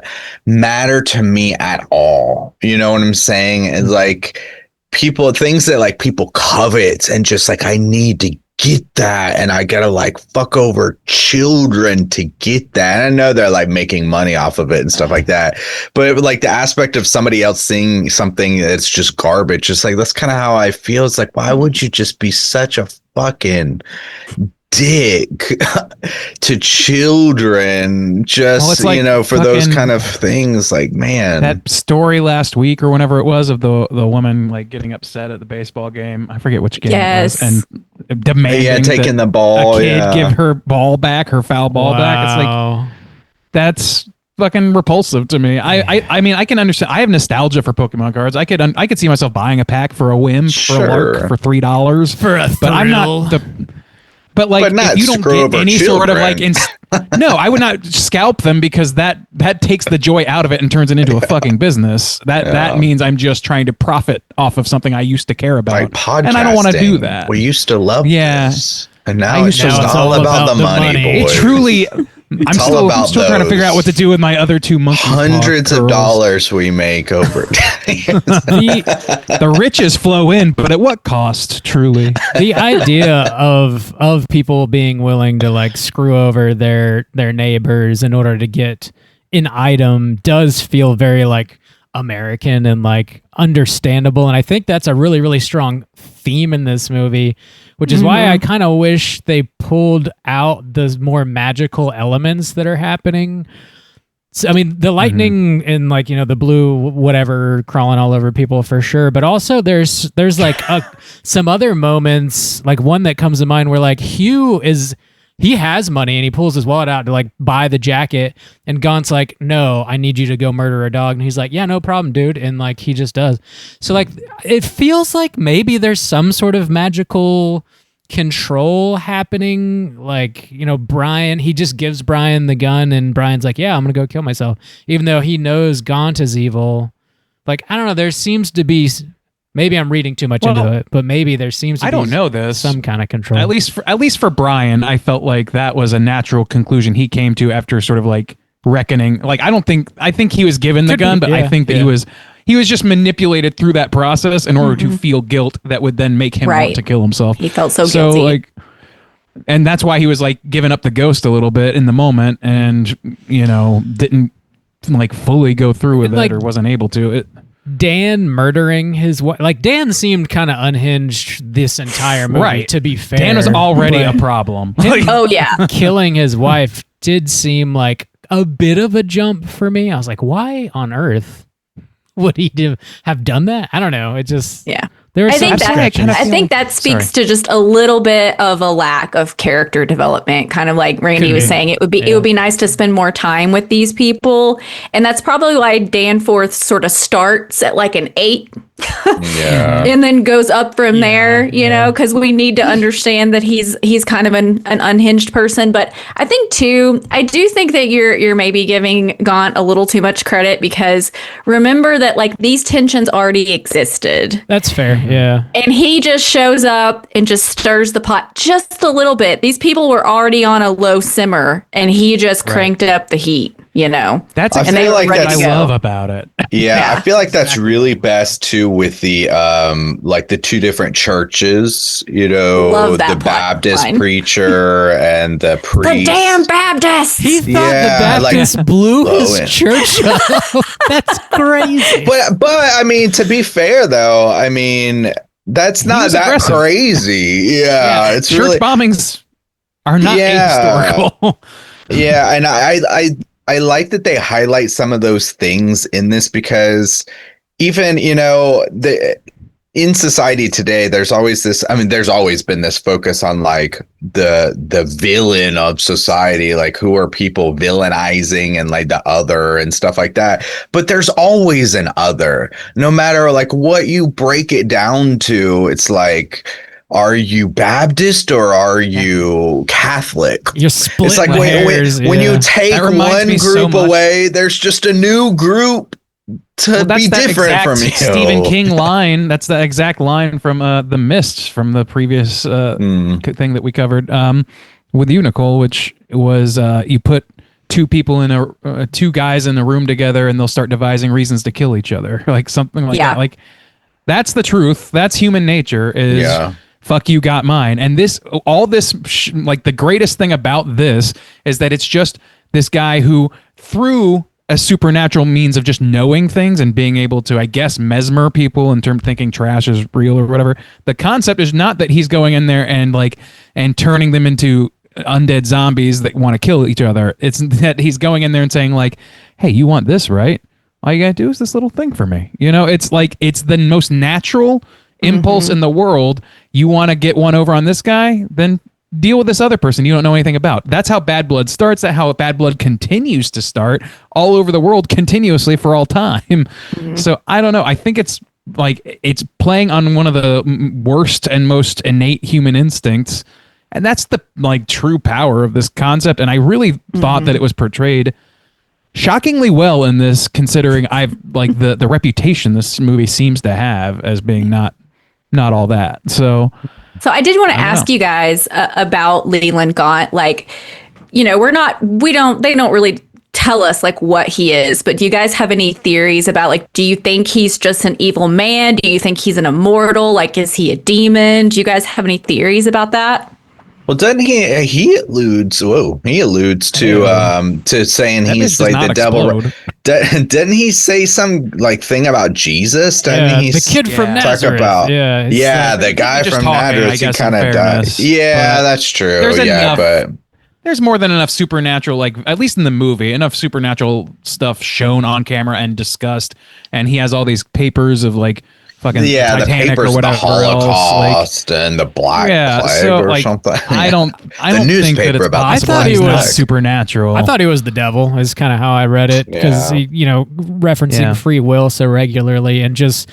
matter to me at all. You know what I'm saying? It's like things that like people covet and just like, I need to get that, and I gotta like fuck over children to get that. And I know they're like making money off of it and stuff like that, but like the aspect of somebody else seeing something that's just garbage, just like that's kind of how I feel. It's like, why would you just be such a fucking dick to children, just like for those kind of things? Like, man, that story last week or whenever it was of the woman like getting upset at the baseball game, I forget which game it was, and demanding taking the ball, a kid give her ball back, her foul ball back. It's like, that's fucking repulsive to me. I mean, I can understand. I have nostalgia for Pokemon cards. I could see myself buying a pack for a whim, for a lark, for $3 For a but I'm not But like, not if you don't screw get over any sort of children. like, no, I would not scalp them, because that takes the joy out of it and turns it into a fucking business. That means I'm just trying to profit off of something I used to care about, like podcasting, and I don't want to do that. We used to love this, and now it's just it's all all about the about the money, money. boys. It truly. I'm all about still trying to figure out what to do with my other two monkey hundreds paw of girls. dollars we make over The riches flow in, but at what cost? Truly, The idea of people being willing to like screw over their neighbors in order to get an item does feel very like American and like understandable, and I think that's a really, really strong theme in this movie, which is why I kind of wish they pulled out the more magical elements that are happening. So, I mean, the lightning and like, the blue whatever crawling all over people for sure, but also there's like some other moments, like one that comes to mind where like he has money and he pulls his wallet out to like buy the jacket, and Gaunt's like, no, I need you to go murder a dog. And he's like, yeah, no problem, dude. And like, he just does. So like, it feels like maybe there's some sort of magical control happening. Like, Brian, he just gives Brian the gun, and Brian's like, yeah, I'm going to go kill myself. Even though he knows Gaunt is evil. Like, I don't know. There seems to be, maybe I'm reading too much into it, but maybe there seems to be, I don't know this. some kind of control. At least for Brian, I felt like that was a natural conclusion he came to after sort of like reckoning. Like, I think he was given the gun, but I think that he was just manipulated through that process in order to feel guilt that would then make him want to kill himself. He felt so guilty. Like, and that's why he was like giving up the ghost a little bit in the moment, and didn't like fully go through with Like, it, or wasn't able to. Dan murdering his wife. Like, Dan seemed kind of unhinged this entire movie, Right. to be fair. Dan was already but a problem. Oh yeah. killing his wife did seem like a bit of a jump for me. I was like, why on earth would he have done that? I don't know. It just, Yeah. there was I think some that stretches. I think that speaks to just a little bit of a lack of character development. Kind of like Randy Could was be. saying, it would be nice to spend more time with these people, and that's probably why Danforth sort of starts at like an 8. Yeah. And then goes up from there, because we need to understand that he's kind of an unhinged person. But I think too, I do think that you're maybe giving Gaunt a little too much credit, because remember that like these tensions already existed. That's fair. Yeah. And he just shows up and just stirs the pot just a little bit. These people were already on a low simmer, and he just cranked up the heat, That's I feel like what that's- I love about it. Yeah, I feel like that's really best too with the like the two different churches, Love that the plot Baptist line. preacher and the priest. The damn Baptists! He thought Yeah, the like Baptist blew his blowing. church up. That's crazy. But I mean, to be fair though, I mean that's not was that aggressive. crazy. Yeah, it's Church really bombings are not Yeah. ahistorical. Yeah, and I like that they highlight some of those things in this, because even, the in society today, there's always this, I mean, there's always been this focus on like the villain of society, like who are people villainizing and like the other and stuff like that. But there's always an other, no matter like what you break it down to. It's like, are you Baptist or are you Catholic? You're splitting It's like when you take That reminds one me so group much. away, there's just a new group to be that different exact from you. Stephen King line. That's the exact line from The Mist, from the previous thing that we covered with you, Nicole, which was you put two people in two guys in a room together and they'll start devising reasons to kill each other, like something like that. Like, that's the truth. That's human nature. Is fuck you, got mine. And like the greatest thing about this is that it's just this guy who, through a supernatural means of just knowing things and being able to, I guess, mesmer people in terms of thinking trash is real or whatever. The concept is not that he's going in there and turning them into undead zombies that want to kill each other. It's that he's going in there and saying like, hey, you want this, right? All you gotta do is this little thing for me. It's like, it's the most natural impulse in the world. You want to get one over on this guy, then deal with this other person you don't know anything about. That's how bad blood starts. That's how bad blood continues to start all over the world continuously for all time. So I don't know. I think it's like, it's playing on one of the worst and most innate human instincts. And that's the like true power of this concept. And I really thought that it was portrayed shockingly well in this, considering I've like the reputation this movie seems to have as being not all that. So I did want to ask you guys about Leland Gaunt. Like, they don't really tell us like what he is, but do you guys have any theories about like, do you think he's just an evil man? Do you think he's an immortal? Like, is he a demon? Do you guys have any theories about that? Well, doesn't he alludes to saying That he's bitch does like not the devil. explode. Didn't he say some like thing about Jesus? Didn't he the kid from talk Nazareth. about Yeah, the guy just from talking, I Nazareth? He guess, kind in of died. fairness, Yeah, but that's true. there's enough- but there's more than enough supernatural, like at least in the movie, enough supernatural stuff shown on camera and discussed. And he has all these papers of like fucking the Titanic papers, or the whatever Holocaust and the Black Plague or like, something. I don't think that newspaper it's about possible. I thought he he's not was- supernatural. I thought he was the devil, is kind of how I read it, because Yeah. he, referencing Yeah. free will so regularly, and just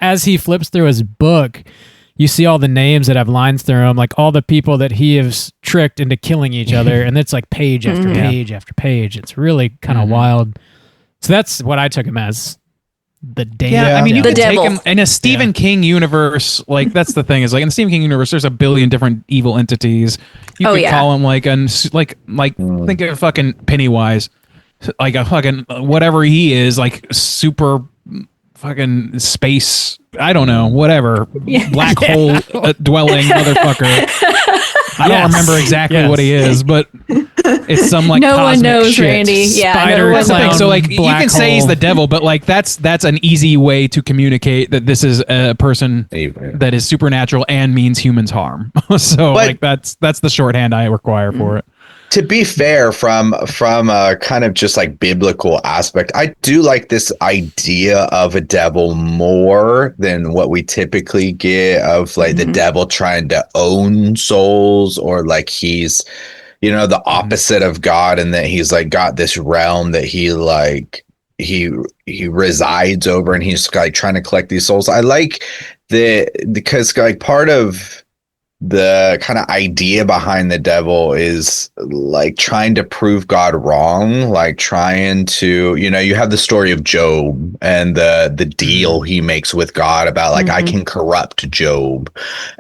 as he flips through his book, you see all the names that have lines through them, like all the people that he has tricked into killing each other, and it's like page after page after page. It's really kind of wild. So that's what I took him as. The damn. Yeah, I mean, you The could take devil. him in a Stephen King universe. Like, that's the thing, is like in the Stephen King universe, there's a billion different evil entities. You could call him like think of fucking Pennywise, like a fucking whatever he is, like super fucking space. I don't know, whatever black hole dwelling motherfucker. I don't remember exactly what he is, but it's some like No one cosmic knows, shit. Randy. Yeah, Spider no one That's the thing. knows. So like you black can say he's hole. the devil, but like that's an easy way to communicate that this is a person that is supernatural and means humans harm. So like that's the shorthand I require for it. To be fair, from a kind of just like biblical aspect, I do like this idea of a devil more than what we typically get of like the devil trying to own souls, or like he's, the opposite of God, and that he's like got this realm that he resides over, and he's like trying to collect these souls. I like because like part of the kind of idea behind the devil is like trying to prove God wrong, like trying to, you have the story of Job and the deal he makes with God about like, I can corrupt Job,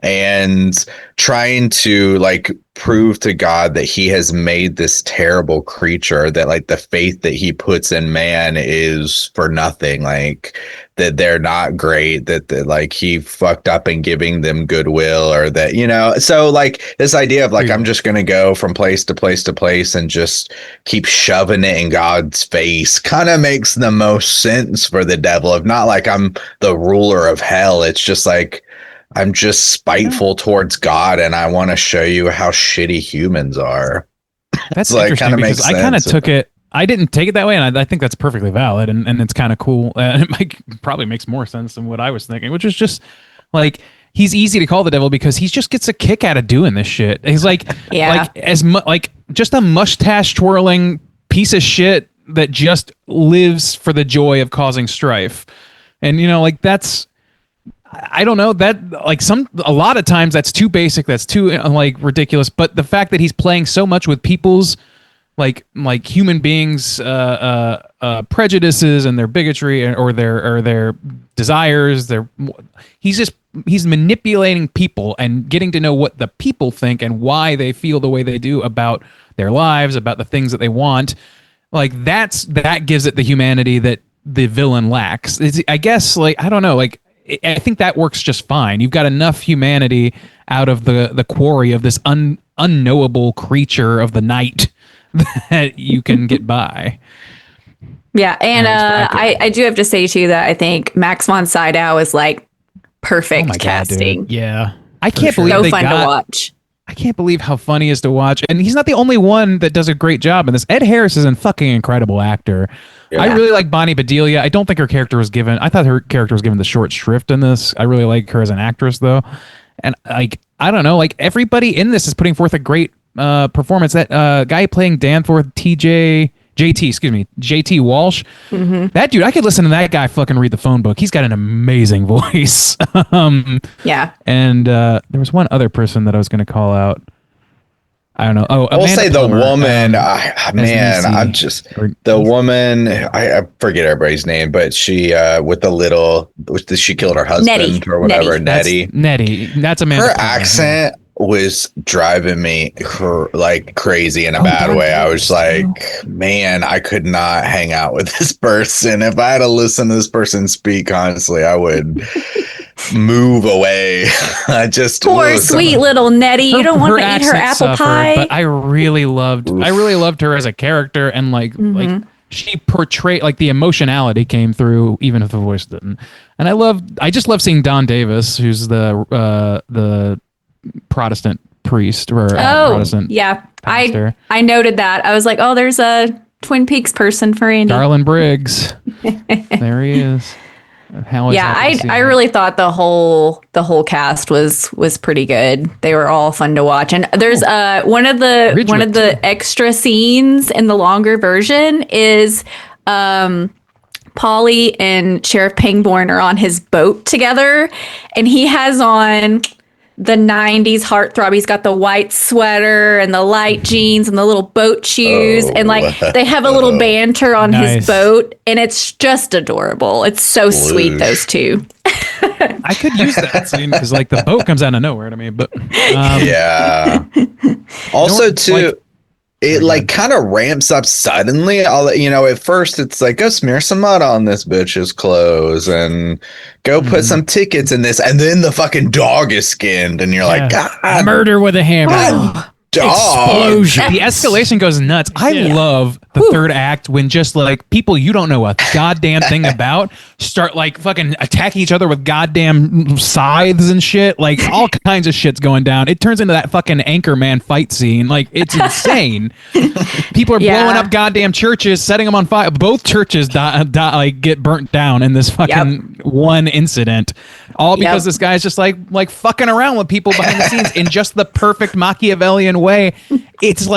and trying to like prove to God that he has made this terrible creature, that like the faith that he puts in man is for nothing, like that they're not great, that like he fucked up in giving them goodwill, or that, so like this idea of like, I'm just going to go from place to place to place and just keep shoving it in God's face kind of makes the most sense for the devil. Of not like I'm the ruler of hell. It's just like, I'm just spiteful towards God, and I want to show you how shitty humans are. That's So it interesting kinda because makes I kind of sense. took it. I didn't take it that way, and I think that's perfectly valid, and it's kind of cool. Probably makes more sense than what I was thinking, which is just like he's easy to call the devil because he just gets a kick out of doing this shit. He's like, like just a mustache twirling piece of shit that just lives for the joy of causing strife, and like that's. I don't know that a lot of times that's too basic, that's too like ridiculous, but the fact that he's playing so much with people's like human beings prejudices and their bigotry or their desires, he's manipulating people and getting to know what the people think and why they feel the way they do about their lives, about the things that they want. Like that gives it the humanity that the villain lacks. I guess I don't know, I think that works just fine. You've got enough humanity out of the quarry of this unknowable creature of the night that you can get by. Yeah, and I do have to say too that I think Max von Sydow is like perfect casting. Dude. Yeah, I can't believe so fun to watch. I can't believe how funny he is to watch, and he's not the only one that does a great job in this. Ed Harris is a fucking incredible actor. Yeah. I really like Bonnie Bedelia. I don't think her character was given. I thought her character was given the short shrift in this. I really like her as an actress, though, and I don't know. Everybody in this is putting forth a great performance. That guy playing Danforth, JT Walsh. Mm-hmm. That dude, I could listen to that guy fucking read the phone book. He's got an amazing voice. Yeah. And there was one other person that I was going to call out. I don't know. Oh, I'll say the Plummer, woman. The woman. I forget everybody's name, but she with the little. She killed her husband Nettie. or whatever. Nettie. That's Amanda. Her accent was driving me crazy in a bad way. I was like, man, I could not hang out with this person. If I had to listen to this person speak constantly, I would move away. Poor sweet little Nettie. You don't want to eat her apple pie. But I really loved her as a character, and like she portrayed the emotionality came through even if the voice didn't. And I just love seeing Don Davis, who's the Protestant priest or Protestant pastor. I noted that. I was like, oh, there's a Twin Peaks person for Andy. Garland Briggs. There he is. I really thought the whole cast was pretty good. They were all fun to watch. And there's one of the extra scenes in the longer version is Polly and Sheriff Pangborn are on his boat together, and he has on the 90s heartthrob. He's got the white sweater and the light jeans and the little boat shoes. And they have a little banter on his boat, and it's just adorable. It's so sweet, those two. I could use that scene because the boat comes out of nowhere to me, but yeah. Also too, it kind of ramps up suddenly. At first it's like, go smear some mud on this bitch's clothes and go put some tickets in this, and then the fucking dog is skinned, and you're like, God, murder with a hammer. Explosion. The escalation goes nuts. I love the third act when just people you don't know a goddamn thing about start fucking attacking each other with goddamn scythes and shit. All kinds of shit's going down. It turns into that fucking Anchorman fight scene. It's insane. People are blowing up goddamn churches, setting them on fire. Both churches get burnt down in this fucking one incident. All because this guy's just fucking around with people behind the scenes in just the perfect Machiavellian way. It's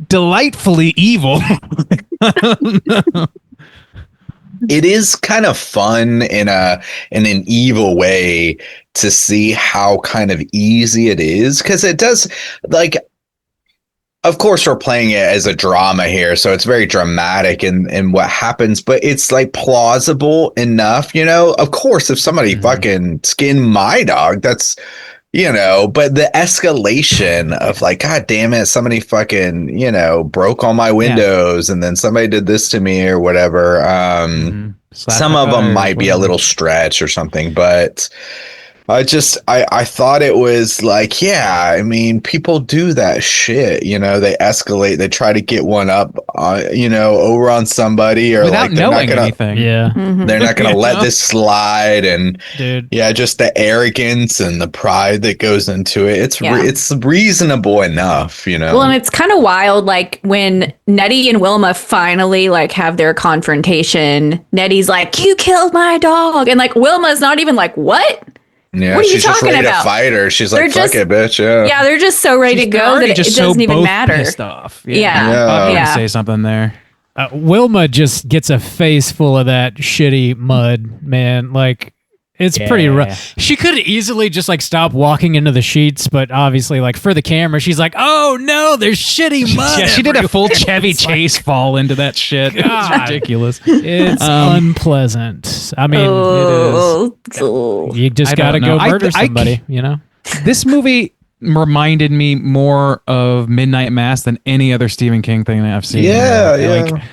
delightfully evil. It is kind of fun in an evil way to see how kind of easy it is, because it does of course we're playing it as a drama here, so it's very dramatic in what happens, but it's plausible enough. Of course, if somebody fucking skinned my dog, that's but the escalation of God damn it, somebody fucking, broke all my windows and then somebody did this to me or whatever. Some of them might be a little stretch or something, but I thought it was like, yeah, I mean, people do that shit, you know, they escalate, they try to get one up, you know, over on somebody, or Without like they're knowing not gonna, anything. Yeah, they're not gonna You let know? this slide, and dude. yeah, just the arrogance and the pride that goes into it. It's reasonable enough, you know. Well, and it's kind of wild, like when Nettie and Wilma finally like have their confrontation. Nettie's like, "You killed my dog," and like Wilma's not even like, "What?" Yeah, What are you she's just talking ready about? to fight her. She's They're like, "Fuck just- it, bitch." Yeah. Yeah, they're just so ready to They're go already that it just doesn't even both matter. Pissed off. Yeah. Bob Yeah. can say something there. Wilma just gets a face full of that shitty mud, man. Like, it's pretty rough. She could easily just like stop walking into the sheets, but obviously, like for the camera, she's like, "Oh no, there's shitty mud." Yeah, she did a full everywhere." Chevy It's like, Chase fall into that shit. It's God. ridiculous. It's unpleasant. I mean, you just I got to don't know. go murder somebody, you know? This movie reminded me more of Midnight Mass than any other Stephen King thing that I've seen. Yeah, yeah. Like,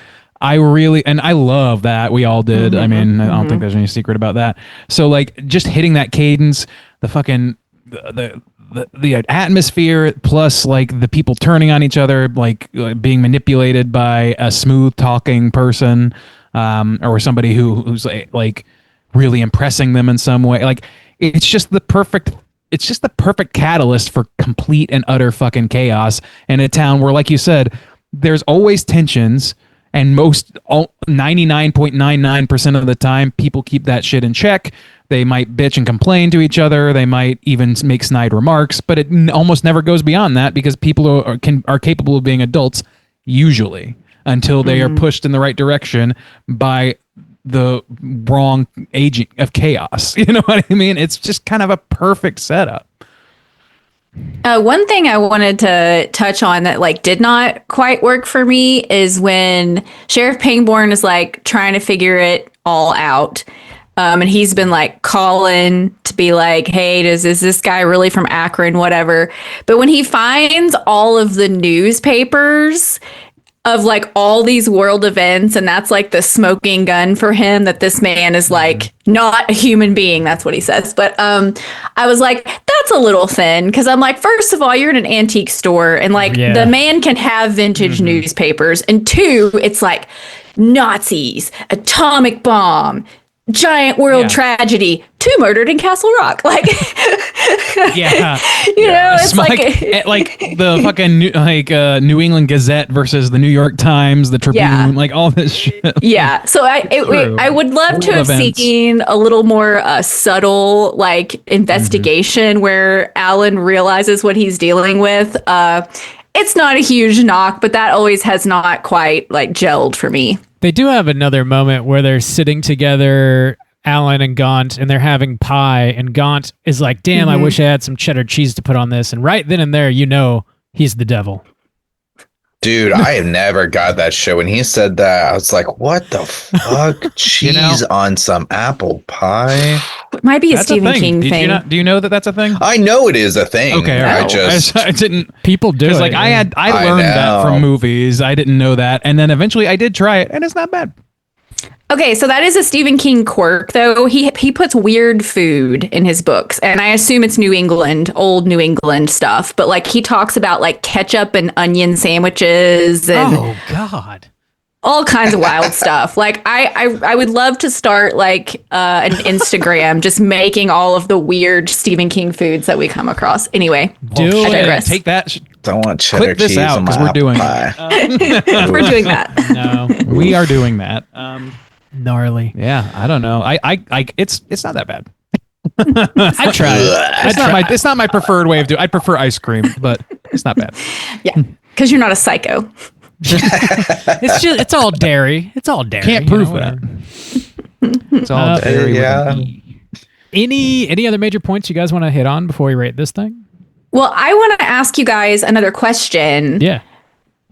I really, and I love that. We all did. I mean, I don't think there's any secret about that. So, like, just hitting that cadence, the fucking, the atmosphere, plus like the people turning on each other, like being manipulated by a smooth talking person, or somebody who's like really impressing them in some way. Like, it's just the perfect catalyst for complete and utter fucking chaos in a town where, like you said, there's always tensions, and 99.99% of the time people keep that shit in check. They might bitch and complain to each other. They might even make snide remarks, but it almost never goes beyond that, because people are capable of being adults usually, until they are pushed in the right direction by the wrong agent of chaos. You know what I mean? It's just kind of a perfect setup. One thing I wanted to touch on that like did not quite work for me is when Sheriff Pangborn is like trying to figure it all out. And he's been like calling to be like, "Hey, is this guy really from Akron?" Whatever. But when he finds all of the newspapers of like all these world events, and that's like the smoking gun for him, that this man is like not a human being. That's what he says. But I was like, that's a little thin, because I'm like, first of all, you're in an antique store, and like the man can have vintage newspapers, and two, it's like Nazis, atomic bomb, giant world tragedy, 2 murdered in Castle Rock. Like, Yeah, you know, it's like the fucking New England Gazette versus the New York Times, the Tribune, like all this shit. Yeah. So I would love to have seen a little more subtle like investigation where Alan realizes what he's dealing with. It's not a huge knock, but that always has not quite like gelled for me. They do have another moment where they're sitting together, Alan and Gaunt, and they're having pie, and Gaunt is like, "Damn, I wish I had some cheddar cheese to put on this." And right then and there, you know, he's the devil. Dude, I have never got that show. When he said that, I was like, "What the fuck? Cheese on some apple pie?" It might be a That's Stephen a thing. King thing. Do you know that that's a thing? I know it is a thing. Okay, all right. I didn't. People do it. Because like I learned that from movies. I didn't know that, and then eventually I did try it, and it's not bad. Okay, so that is a Stephen King quirk, though. He puts weird food in his books, and I assume it's New England, old New England stuff. But like he talks about like ketchup and onion sandwiches and Oh God. all kinds of wild stuff. Like I would love to start like an Instagram just making all of the weird Stephen King foods that we come across. Anyway, Do I it. digress. Take that. Don't want cheddar Clip this cheese out on because my we're doing apple it. pie. We're doing that. No. We are doing that. Gnarly. Yeah, I don't know. It's not that bad. I tried. It's not my preferred way of doing. I prefer ice cream, but it's not bad. Yeah, because you're not a psycho. It's all dairy. It's all dairy. Can't prove that. It's all dairy. Yeah. Any other major points you guys want to hit on before we rate this thing? Well, I want to ask you guys another question. Yeah.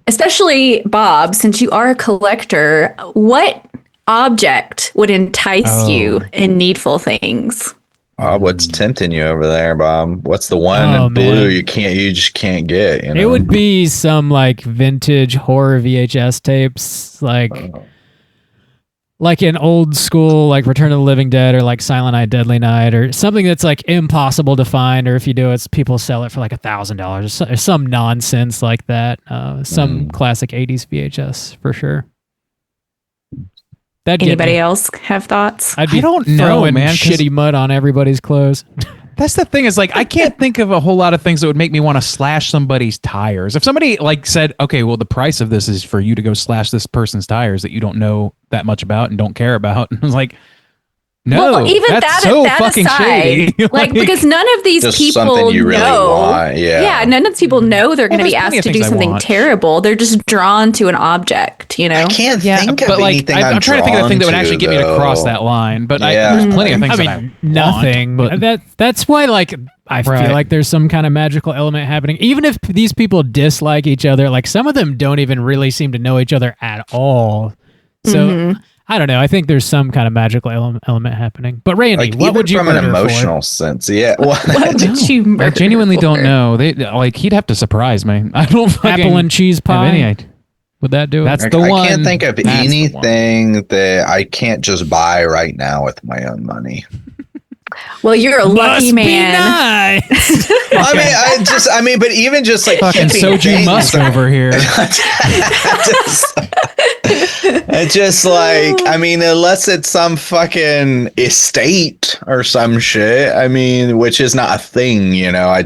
Especially Bob, since you are a collector, what object would entice you in Needful Things? What's tempting you over there, Bob? What's the one in blue you just can't get? You know? It would be some like vintage horror VHS tapes, like like an old school, like Return of the Living Dead or like Silent Night, Deadly Night, or something that's like impossible to find, or if you do it, people sell it for like $1,000 or some nonsense like that. Some classic 80s VHS for sure. Anybody else have thoughts? I'd be I don't know, throwing man, 'cause- shitty mud on everybody's clothes. That's the thing is like I can't think of a whole lot of things that would make me want to slash somebody's tires. If somebody like said, okay, well the price of this is for you to go slash this person's tires that you don't know that much about and don't care about, and I was like, no, well, even that's so that fucking aside, shady. like because none of these Just people something you really know. want, yeah. None of these people know they're going to there's be plenty asked of to do things I something want. terrible. They're just drawn to an object, you know. I can't yeah, think but of like anything I'm trying to think of the thing that would drawn actually get me to cross that line. But Yeah. there's plenty of things. I that mean, I nothing. want, but That's why, like, I Right. feel like there's some kind of magical element happening. Even if these people dislike each other, like some of them don't even really seem to know each other at all. So I don't know. I think there's some kind of magical element happening. But Randy, Like what even would you from an murder emotional sense, yeah. What would you I murder genuinely for? don't know. They like he'd have to surprise me. I don't for? fucking Apple and cheese have pie. any idea. Would that do it? That's Like, the I one. can't think of That's the one. anything that I can't just buy right now with my own money. Well, you're a lucky Must be man. nice. I mean, but even just like Fucking keeping Soju things- Musk over here. It's just like, I mean, unless it's some fucking estate or some shit, I mean, which is not a thing, you know,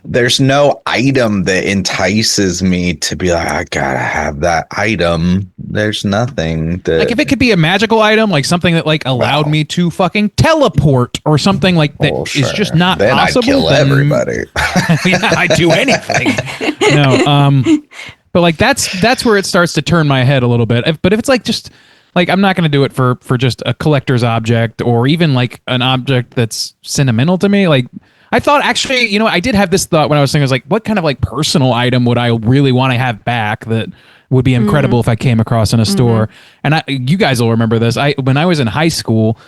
there's no item that entices me to be like, I gotta have that item. There's nothing that. Like if it could be a magical item, like something that like allowed me to fucking teleport or something like that is Sure. just not then possible. I'd kill then- everybody. Yeah, I'd do anything. No, but like that's where it starts to turn my head a little bit. But if it's like just like I'm not going to do it for just a collector's object or even like an object that's sentimental to me. Like I thought actually, you know, I did have this thought when I was thinking, I was like, what kind of like personal item would I really want to have back that would be incredible if I came across in a store? And you guys will remember this. When I was in high school,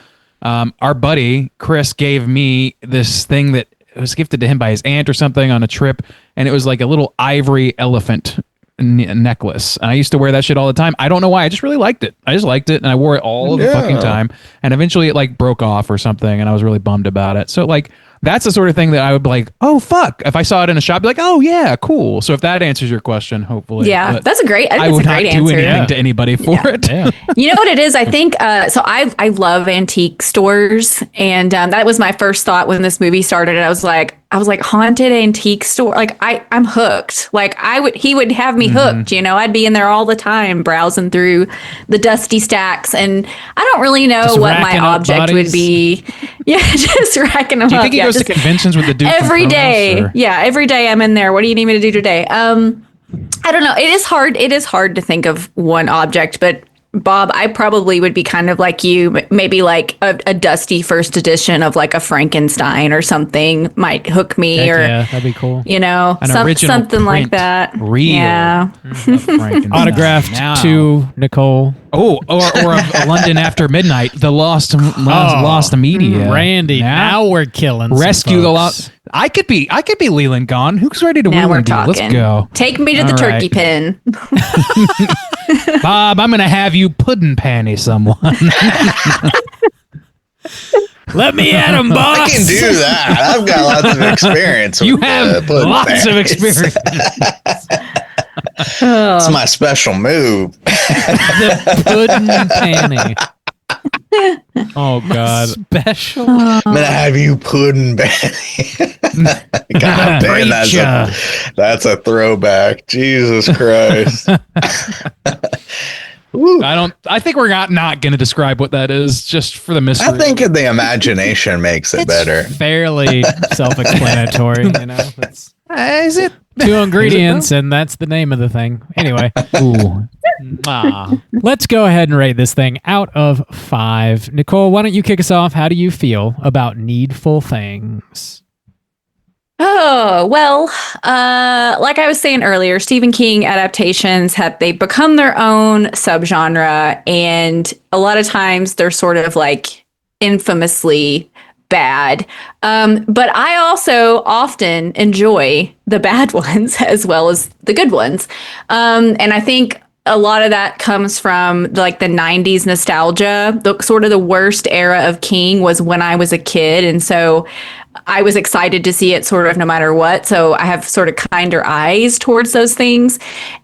our buddy Chris gave me this thing that it was gifted to him by his aunt or something on a trip, and it was like a little ivory elephant necklace. And I used to wear that shit all the time. I don't know why. I just really liked it. I just liked it, and I wore it all the fucking time. And eventually, it like broke off or something, and I was really bummed about it. So like. That's the sort of thing that I would be like, oh, fuck. If I saw it in a shop, I'd be like, oh, yeah, cool. So if that answers your question, hopefully. Yeah, But that's a great. I I think would it's a not great do answer. anything to anybody for it. Yeah. You know what it is? I think so. I love antique stores, and that was my first thought when this movie started. I was like haunted antique store. Like I'm hooked. Like he would have me hooked. You know, I'd be in there all the time browsing through the dusty stacks, and I don't really know Just what my racking up object bodies? would be. Yeah, just racking them Do you up. think he Yeah, goes to just conventions with the dude every from Kronos, day. or- Yeah, every day I'm in there. What do you need me to do today? I don't know. It is hard. It is hard to think of one object, but Bob, I probably would be kind of like you, maybe like a dusty first edition of like a Frankenstein or something might hook me, Heck or yeah, that'd be cool. you know, An original something like print, that. real. Yeah. of Frankenstein. Autographed Now. to Nicole. Oh, or a London After Midnight, the lost media. Randy, now we're killing some rescue the folks. lost. I could be Leland gone. Who's ready to Now wheel we're and deal? talking. Let's go, Take me to the All turkey right. pen. Bob. I'm gonna have you pudding panty someone. Let me at him, boss. I can do that. I've got lots of experience. You with, have pudding lots of panties. experience. It's my special move. The pudding panty. Oh God! Special. I'm gonna have you pudding panty. God damn, that's a throwback. Jesus Christ. I think we're not going to describe what that is, just for the mystery. I think the imagination makes it better. Fairly self-explanatory. You know, it's Is it? two ingredients, and that's the name of the thing. Anyway, Ooh. let's go ahead and rate this thing out of 5. Nicole, why don't you kick us off? How do you feel about Needful Things? Oh, well, like I was saying earlier, Stephen King adaptations they become their own subgenre, and a lot of times they're sort of like infamously bad. But I also often enjoy the bad ones as well as the good ones. And I think a lot of that comes from like the 90s nostalgia. The sort of the worst era of King was when I was a kid. And so I was excited to see it sort of no matter what. So I have sort of kinder eyes towards those things.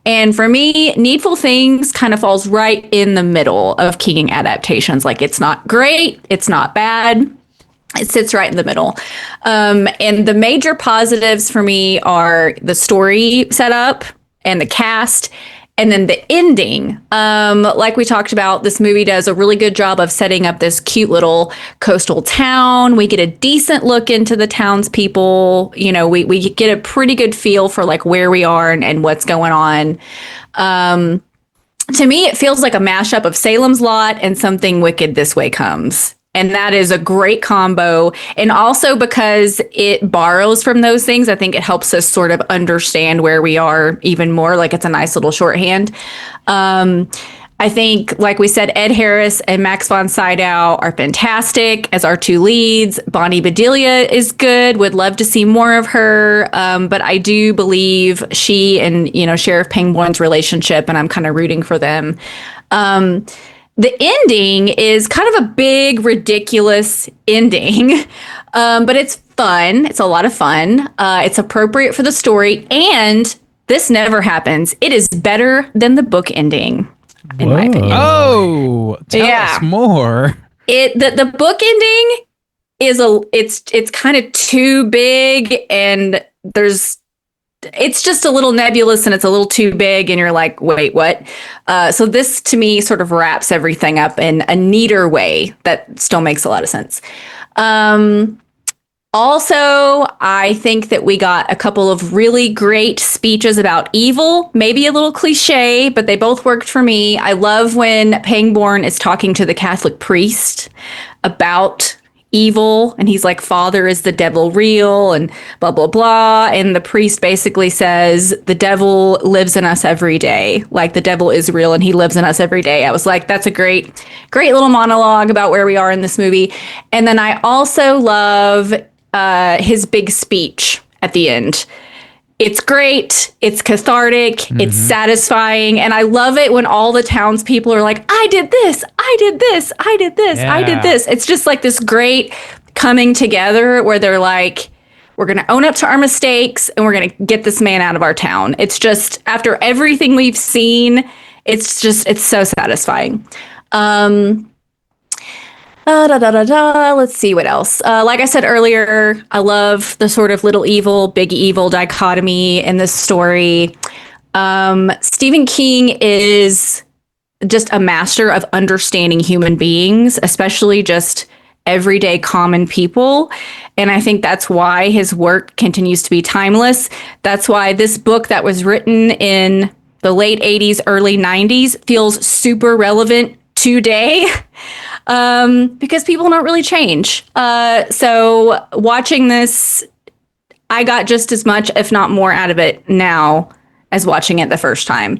And for me, Needful Things kind of falls right in the middle of King adaptations. Like it's not great, it's not bad. It sits right in the middle. And the major positives for me are the story setup and the cast. And then the ending, like we talked about, this movie does a really good job of setting up this cute little coastal town. We get a decent look into the townspeople. You know, we get a pretty good feel for like where we are and what's going on. To me, it feels like a mashup of Salem's Lot and Something Wicked This Way Comes. And that is a great combo. And also because it borrows from those things, I think it helps us sort of understand where we are even more. Like it's a nice little shorthand. I think, like we said, Ed Harris and Max von Sydow are fantastic as our two leads. Bonnie Bedelia is good. Would love to see more of her. But I do believe she and, you know, Sheriff Pangborn's relationship, and I'm kind of rooting for them. The ending is kind of a big, ridiculous ending, but it's fun. It's a lot of fun. It's appropriate for the story, and this never happens. It is better than the book ending, in my opinion. Oh, tell us more. The book ending is it's kind of too big, and it's just a little nebulous and it's a little too big and you're like, wait, what? So this to me sort of wraps everything up in a neater way that still makes a lot of sense. Also, I think that we got a couple of really great speeches about evil, maybe a little cliche, but they both worked for me. I love when Pangborn is talking to the Catholic priest about evil, and he's like, Father, is the devil real, and blah blah blah, and the priest basically says the devil lives in us every day, like the devil is real and he lives in us every day. I was like, that's a great little monologue about where we are in this movie. And then I also love his big speech at the end. It's great. It's cathartic. It's satisfying. And I love it when all the townspeople are like, I did this. I did this. I did this. I did this. It's just like this great coming together where they're like, we're going to own up to our mistakes and we're going to get this man out of our town. It's just, after everything we've seen, it's so satisfying. Let's see what else. Like I said earlier, I love the sort of little evil, big evil dichotomy in this story. Stephen King is just a master of understanding human beings, especially just everyday common people. And I think that's why his work continues to be timeless. That's why this book that was written in the late 80s, early 90s feels super relevant today. Because people don't really change. So watching this, I got just as much, if not more, out of it now as watching it the first time.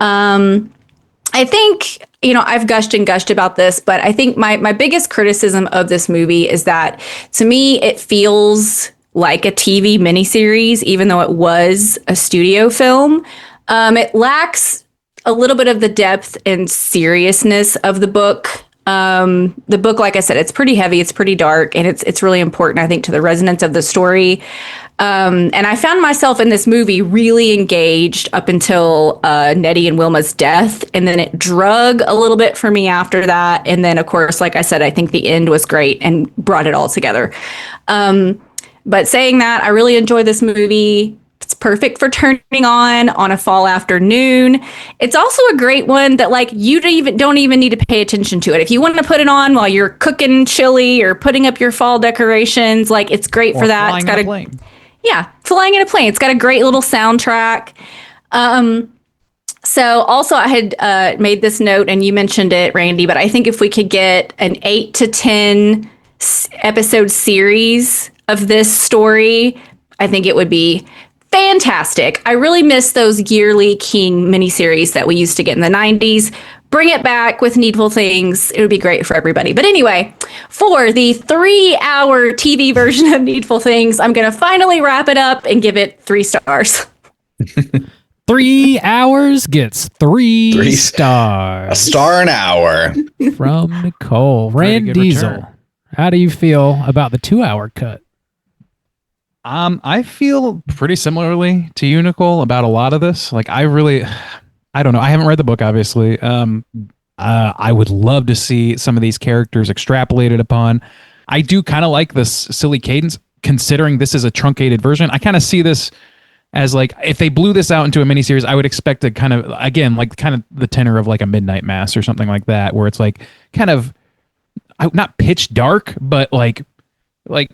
I think, you know, I've gushed and gushed about this, but I think my biggest criticism of this movie is that, to me, it feels like a TV miniseries, even though it was a studio film. It lacks a little bit of the depth and seriousness of the book. The book, like I said, it's pretty heavy, it's pretty dark, and it's really important, I think, to the resonance of the story. And I found myself in this movie really engaged up until Nettie and Wilma's death, and then it drug a little bit for me after that. And then, of course, like I said, I think the end was great and brought it all together. But saying that, I really enjoy this movie. It's perfect for turning on a fall afternoon. It's also a great one that, like, you don't even need to pay attention to it. If you want to put it on while you're cooking chili or putting up your fall decorations, like, it's great for that. It's got flying in a plane. It's got a great little soundtrack. So also I had made this note, and you mentioned it, Randy, but I think if we could get an 8 to 10 episode series of this story, I think it would be fantastic. I really miss those yearly King miniseries that we used to get in the 90s. Bring it back with Needful Things. It would be great for everybody. But anyway, for the 3-hour TV version of Needful Things, I'm going to finally wrap it up and give it 3 stars. 3 hours gets three A stars star an hour. from Nicole. Rand good Diesel, return. how do you feel about the 2-hour cut? I feel pretty similarly to you, Nicole, about a lot of this. Like, I don't know. I haven't read the book, obviously. I would love to see some of these characters extrapolated upon. I do kind of like this silly cadence, considering this is a truncated version. I kind of see this as like, if they blew this out into a miniseries, I would expect a kind of, again, like kind of the tenor of like a Midnight Mass or something like that, where it's like kind of not pitch dark, but like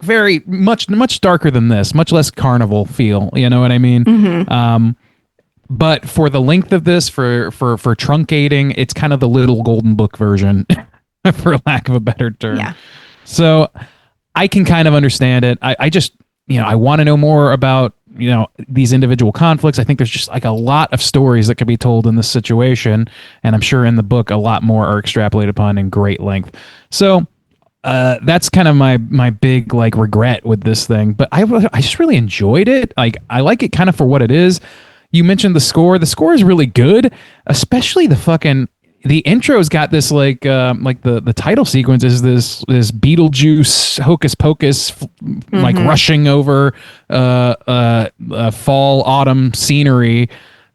very much darker than this, much less carnival feel. You know what I mean? But for the length of this, for truncating, it's kind of the little Golden Book version, for lack of a better term. Yeah. So I can kind of understand it. I just, I want to know more about, these individual conflicts. I think there's just like a lot of stories that could be told in this situation. And I'm sure in the book, a lot more are extrapolated upon in great length. So that's kind of my big like regret with this thing. But I just really enjoyed it. Like, I like it kind of for what it is. You mentioned the score. The score is really good, especially the intro's got this like the title sequence is this Beetlejuice hocus pocus like rushing over fall autumn scenery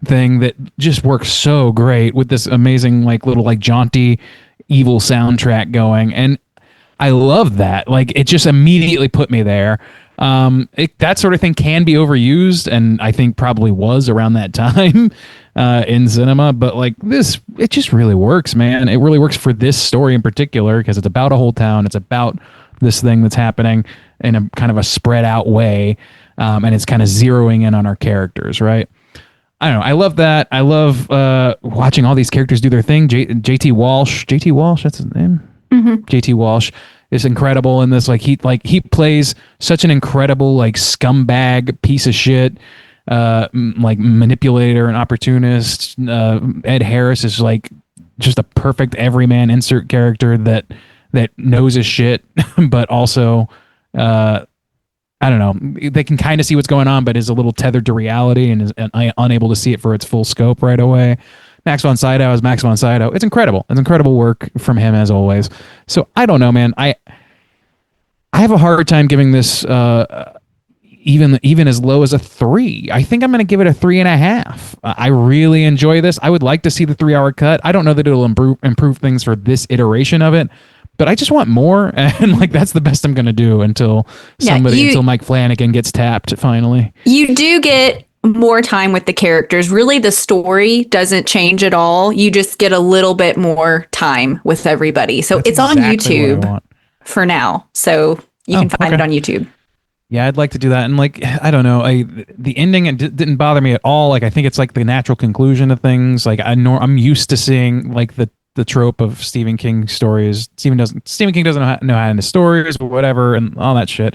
thing that just works so great with this amazing like little like jaunty evil soundtrack going, and I love that. Like, it just immediately put me there. That sort of thing can be overused, and I think probably was around that time in cinema. But like this, it just really works, man. It really works for this story in particular because it's about a whole town. It's about this thing that's happening in a kind of a spread out way, and it's kind of zeroing in on our characters, right? I don't know. I love that. I love watching all these characters do their thing. JT Walsh, that's his name. JT Walsh is incredible in this. He plays such an incredible like scumbag piece of shit, like manipulator and opportunist. Ed Harris is like just a perfect everyman insert character that knows his shit, but also I don't know. They can kind of see what's going on, but is a little tethered to reality and is unable to see it for its full scope right away. Max von Sydow is Max von Sydow. It's incredible. It's incredible work from him as always. So I don't know, man. I have a hard time giving this even as low as a 3. I think I'm going to give it a 3.5. I really enjoy this. I would like to see the 3-hour cut. I don't know that it'll improve things for this iteration of it, but I just want more. And like, that's the best I'm going to do until until Mike Flanagan gets tapped finally. You do get more time with the characters. Really, the story doesn't change at all. You just get a little bit more time with everybody. So it's on YouTube for now. So you can find it on YouTube. Yeah, I'd like to do that. And like, I don't know, the ending didn't bother me at all. Like, I think it's like the natural conclusion of things. Like, I'm used to seeing like the trope of Stephen King stories. Stephen King doesn't know how to end stories or whatever and all that shit.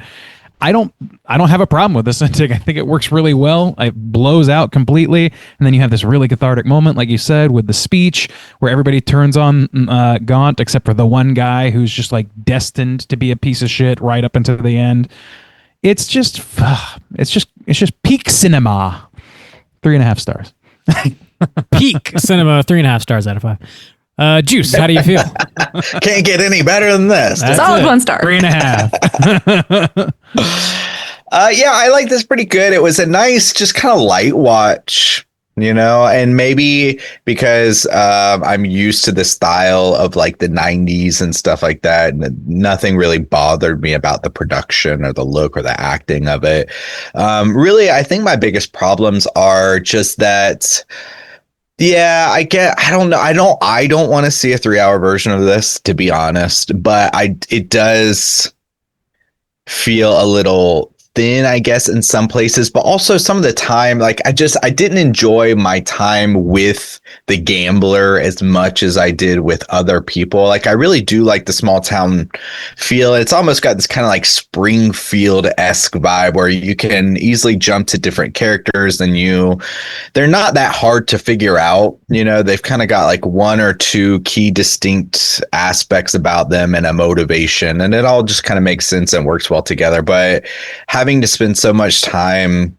I don't have a problem with this. I think it works really well. It blows out completely, and then you have this really cathartic moment, like you said, with the speech where everybody turns on Gaunt, except for the one guy who's just like destined to be a piece of shit right up until the end. It's just peak cinema. 3.5 stars. Peak cinema, 3.5 stars out of 5. Juice, how do you feel? Can't get any better than this. Solid 1 star. 3.5. Yeah, I like this pretty good. It was a nice, just kind of light watch, and maybe because I'm used to the style of like the 90s and stuff like that. Nothing really bothered me about the production or the look or the acting of it. Really, I think my biggest problems are just that. Yeah, I don't know. I don't want to see a 3-hour version of this, to be honest, but it does feel a little thin, I guess, in some places, but also some of the time, like I didn't enjoy my time with the gambler as much as I did with other people. Like, I really do like the small town feel. It's almost got this kind of like Springfield-esque vibe where you can easily jump to different characters and they're not that hard to figure out. They've kind of got like 1 or 2 key distinct aspects about them and a motivation, and it all just kind of makes sense and works well together. But having to spend so much time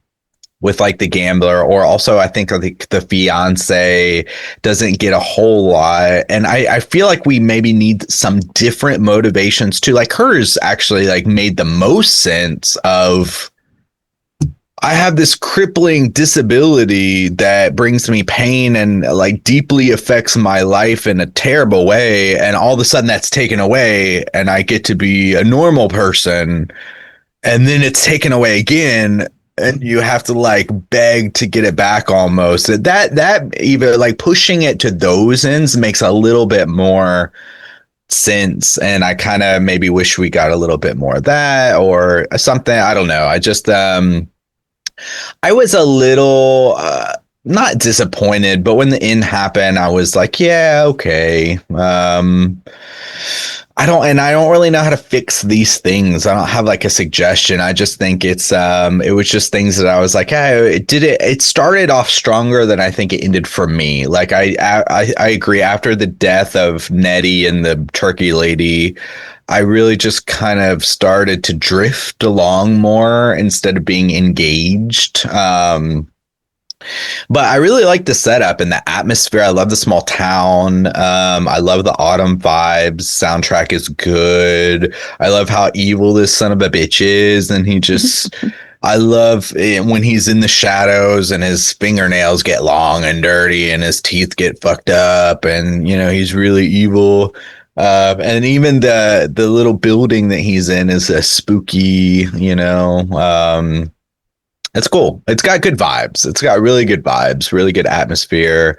with like the gambler, or also I think the fiance doesn't get a whole lot. And I feel like we maybe need some different motivations too. Like hers actually like made the most sense of, I have this crippling disability that brings me pain and like deeply affects my life in a terrible way. And all of a sudden that's taken away and I get to be a normal person. And then it's taken away again. And you have to like beg to get it back almost. That even like pushing it to those ends makes a little bit more sense. And I kind of maybe wish we got a little bit more of that or something. I don't know. I was a little not disappointed, but when the end happened, I was like, yeah, okay. I don't really know how to fix these things. I don't have like a suggestion. I just think it was just things that I was like, hey, it started off stronger than I think it ended for me. Like I agree, after the death of Nettie and the turkey lady, I really just kind of started to drift along more instead of being engaged. But I really like the setup and the atmosphere. I love the small town. I love the autumn vibes. Soundtrack is good. I love how evil this son of a bitch is. And he just, I love when he's in the shadows and his fingernails get long and dirty and his teeth get fucked up. And, you know, he's really evil. And even the little building that he's in is a spooky, you know, it's cool. It's got good vibes. It's got really good vibes, really good atmosphere.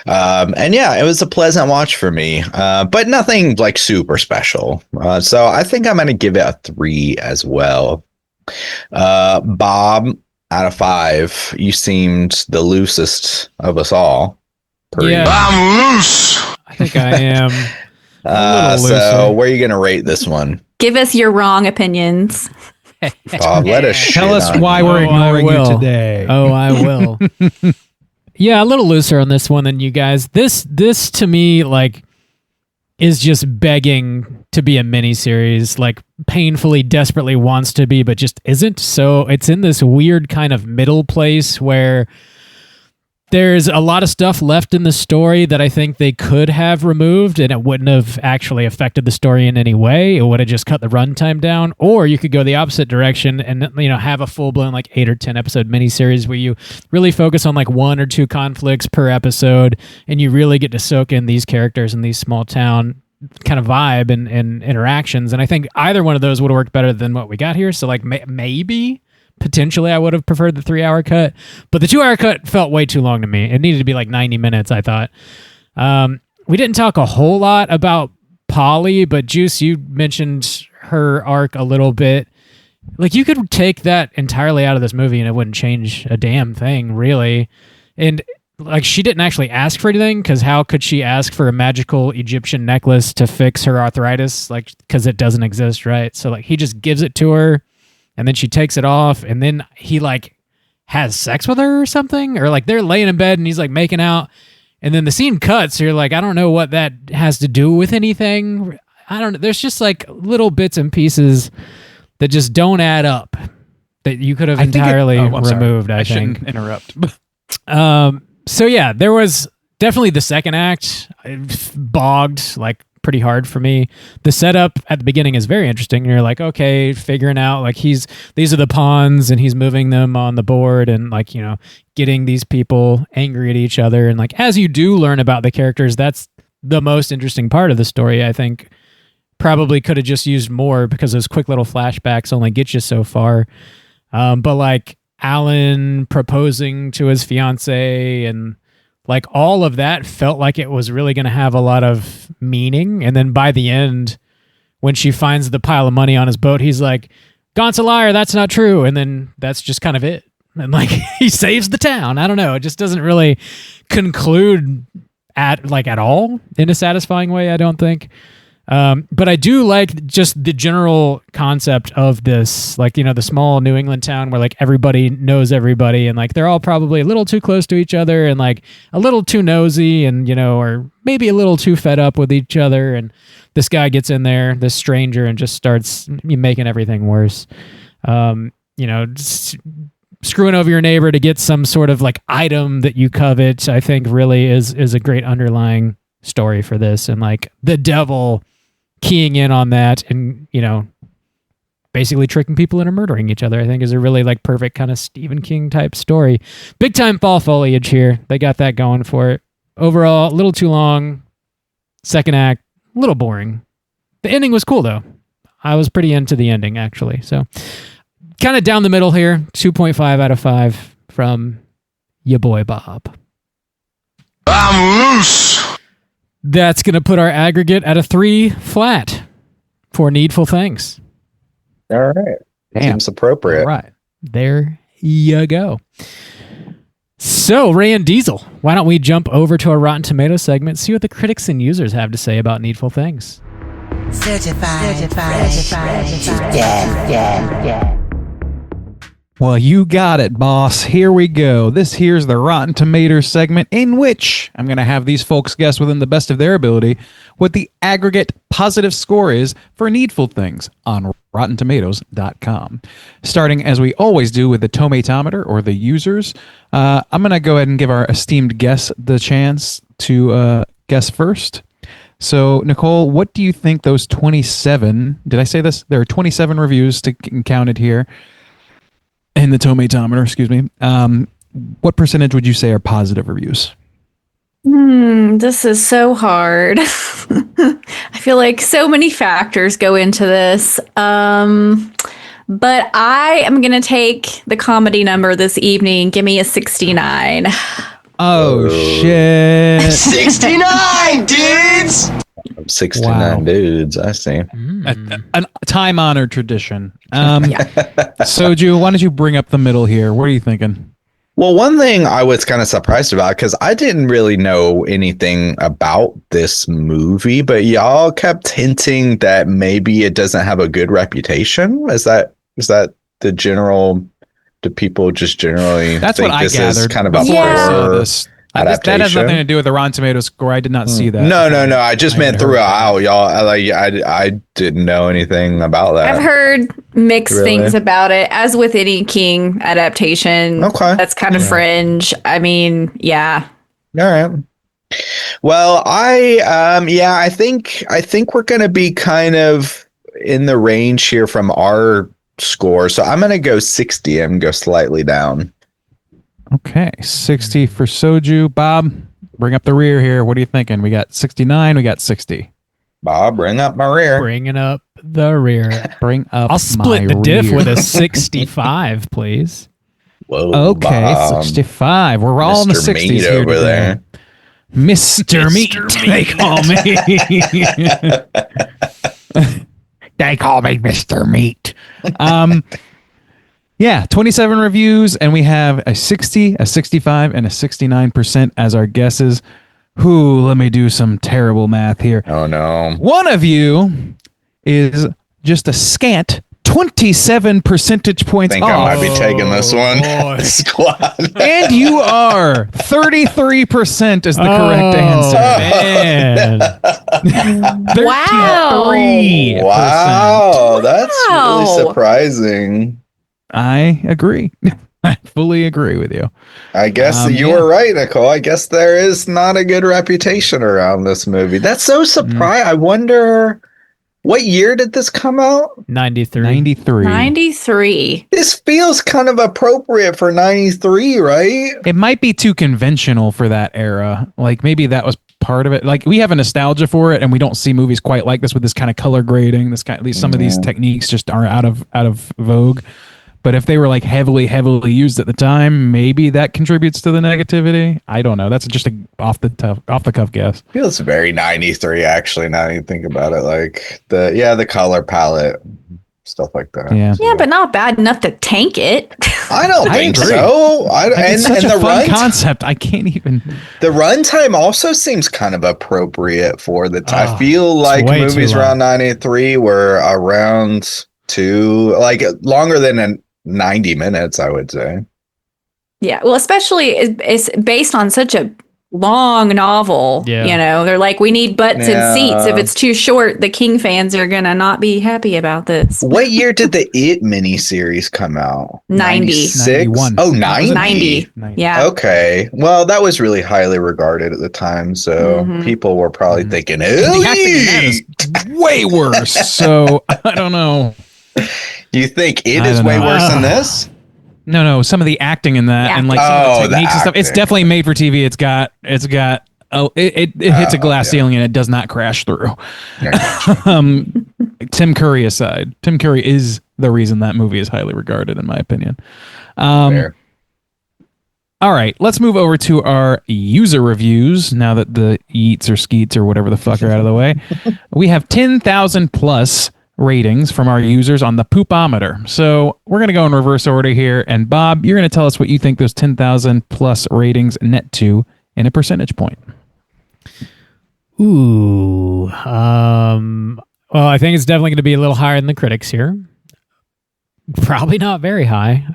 And yeah, it was a pleasant watch for me, but nothing like super special. So I think I'm going to give it a 3 as well. Bob, out of 5, you seemed the loosest of us all. Yeah. I'm loose. I think I am. So where are you going to rate this one? Give us your wrong opinions. Bob, let us Tell us why we're ignoring you today. Oh, I will. Yeah, a little looser on this one than you guys. This to me like is just begging to be a miniseries, like painfully, desperately wants to be, but just isn't. So it's in this weird kind of middle place where there's a lot of stuff left in the story that I think they could have removed and it wouldn't have actually affected the story in any way. It would have just cut the runtime down. Or you could go the opposite direction and, you know, have a full-blown like 8 or 10 episode miniseries where you really focus on like 1 or 2 conflicts per episode and you really get to soak in these characters in these small town kind of vibe and interactions. And I think either one of those would have worked better than what we got here. So like maybe... potentially I would have preferred the 3-hour cut, but the 2-hour cut felt way too long to me. It needed to be like 90 minutes, I thought. We didn't talk a whole lot about Polly, but Juice, you mentioned her arc a little bit. Like you could take that entirely out of this movie and it wouldn't change a damn thing, really. And like she didn't actually ask for anything, because how could she ask for a magical Egyptian necklace to fix her arthritis? Like, because it doesn't exist, right? So like he just gives it to her. And then she takes it off, and then he like has sex with her or something, or like they're laying in bed and he's like making out, and then the scene cuts. So you're like, I don't know what that has to do with anything. I don't know. There's just like little bits and pieces that just don't add up that you could have entirely removed. I think. Shouldn't interrupt. So yeah, there was definitely the second act bogged like pretty hard for me. The setup at the beginning is very interesting. You're like, okay, figuring out like these are the pawns and he's moving them on the board and like, you know, getting these people angry at each other. And like, as you do learn about the characters, that's the most interesting part of the story. I think probably could have just used more, because those quick little flashbacks only get you so far. But like Alan proposing to his fiance and like all of that felt like it was really going to have a lot of meaning. And then by the end, when she finds the pile of money on his boat, he's like, Gaunt's a liar, that's not true. And then that's just kind of it. And like he saves the town. I don't know. It just doesn't really conclude at all in a satisfying way, I don't think. But I do like just the general concept of this, like, you know, the small New England town where like everybody knows everybody and like they're all probably a little too close to each other and like a little too nosy and, you know, or maybe a little too fed up with each other. And this guy gets in there, this stranger, and just starts making everything worse. You know, screwing over your neighbor to get some sort of like item that you covet, I think really is a great underlying story for this. And like the devil keying in on that and, you know, basically tricking people into murdering each other, I think is a really like perfect kind of Stephen King type story. Big time fall foliage here. They got that going for it. Overall, a little too long. Second act, a little boring. The ending was cool though. I was pretty into the ending actually. So kind of down the middle here, 2.5 out of 5 from ya boy Bob. I'm loose. That's going to put our aggregate at a 3 flat for Needful Things. All right. Damn. Seems appropriate. All right. There you go. So, Ray and Diesel, why don't we jump over to our Rotten Tomatoes segment, see what the critics and users have to say about Needful Things. Certified fresh to death. Well, you got it, boss. Here we go. Here's the Rotten Tomatoes segment in which I'm going to have these folks guess within the best of their ability what the aggregate positive score is for Needful Things on RottenTomatoes.com. Starting, as we always do, with the tomatometer or the users. I'm going to go ahead and give our esteemed guest the chance to guess first. So, Nicole, what do you think those 27, did I say this? There are 27 reviews counted here. In the tomatometer, excuse me. What percentage would you say are positive reviews? This is so hard. I feel like so many factors go into this. But I am going to take the comedy number this evening. Give me a 69. Oh, shit. 69 dudes. 69 Wow. dudes. I see. A time-honored tradition. Soju, why don't you bring up the middle here? What are you thinking? Well, one thing I was kind of surprised about, because I didn't really know anything about this movie, but y'all kept hinting that maybe it doesn't have a good reputation. Is that the general? Do people just generally That's think what I this is gathered kind of a before I saw horror this. That has adaptation? nothing to do with the Rotten Tomatoes score. I did not see that. No. I just meant haven't heard throughout, y'all. I didn't know anything about that. I've heard mixed Really? things about it, as with any King adaptation. Okay. That's kind of fringe. I mean, yeah. All right. Well, I think we're going to be kind of in the range here from our score. So I'm going to go 60 and go slightly down. Okay, 60 for Soju. Bob, bring up the rear here. What are you thinking? We got 69, we got 60. Bob, bring up my rear. Bringing up the rear. Bring up I'll split my the diff rear. with a 65, please. Whoa. Okay, Bob. 65. We're all in the Mr. 60s Meat here over today. there. Mr. Meat, they call me. They call me Mr. Meat. Yeah, 27 reviews, and we have a 60, a 65, and a 69% as our guesses. Let me do some terrible math here. Oh no. One of you is just a scant 27 percentage points I think off. I might be taking this one. boy. Squad. And you are 33% is the correct answer. Man. 33%. Wow. That's Wow. really surprising. I agree. I fully agree with you. I guess you yeah. were right, Nicole. I guess there is not a good reputation around this movie. That's so surprising. I wonder, what year did this come out? 93. 93. 93. This feels kind of appropriate for 93, right? It might be too conventional for that era. Like maybe that was part of it. Like we have a nostalgia for it, and we don't see movies quite like this with this kind of color grading. This kind, at least some of these techniques just are out of vogue. But if they were like heavily used at the time, maybe that contributes to the negativity. I don't know. That's just a off the cuff guess. Feels very 93, actually, now that you think about it. Like the color palette, stuff like that. Yeah. Yeah, but not bad enough to tank it. I don't think agree. so. It's such and a the fun run concept. I can't even. the runtime also seems kind of appropriate for the time. Oh, I feel like way too movies long. around 93 were around longer than 90 minutes, I would say. Yeah, well, especially it's based on such a long novel. Yeah. You know, they're like, we need butts Yeah. and seats. If it's too short, the King fans are gonna not be happy about this. What year did the It miniseries come out? 90. 96? 91. Oh, Was it 90? 90. Yeah. Okay. Well, that was really highly regarded at the time. So Mhm. people were probably thinking, The oh, acting in that is way worse. So I don't know. you think It I is don't way know. worse than this? No, some of the acting in that Yeah. and like some of Oh, the the techniques and stuff. It's acting. definitely made for TV. It hits a glass yeah. ceiling and it does not crash through. Yeah. Tim Curry aside, Tim Curry is the reason that movie is highly regarded, in my opinion. Fair. All right, let's move over to our user reviews now that the yeets or skeets or whatever the fuck are out of the way. We have 10,000 plus ratings from our users on the Poopometer. So we're going to go in reverse order here. And Bob, you're going to tell us what you think those 10,000 plus ratings net to in a percentage point. Ooh. Well, I think it's definitely going to be a little higher than the critics here. Probably not very high.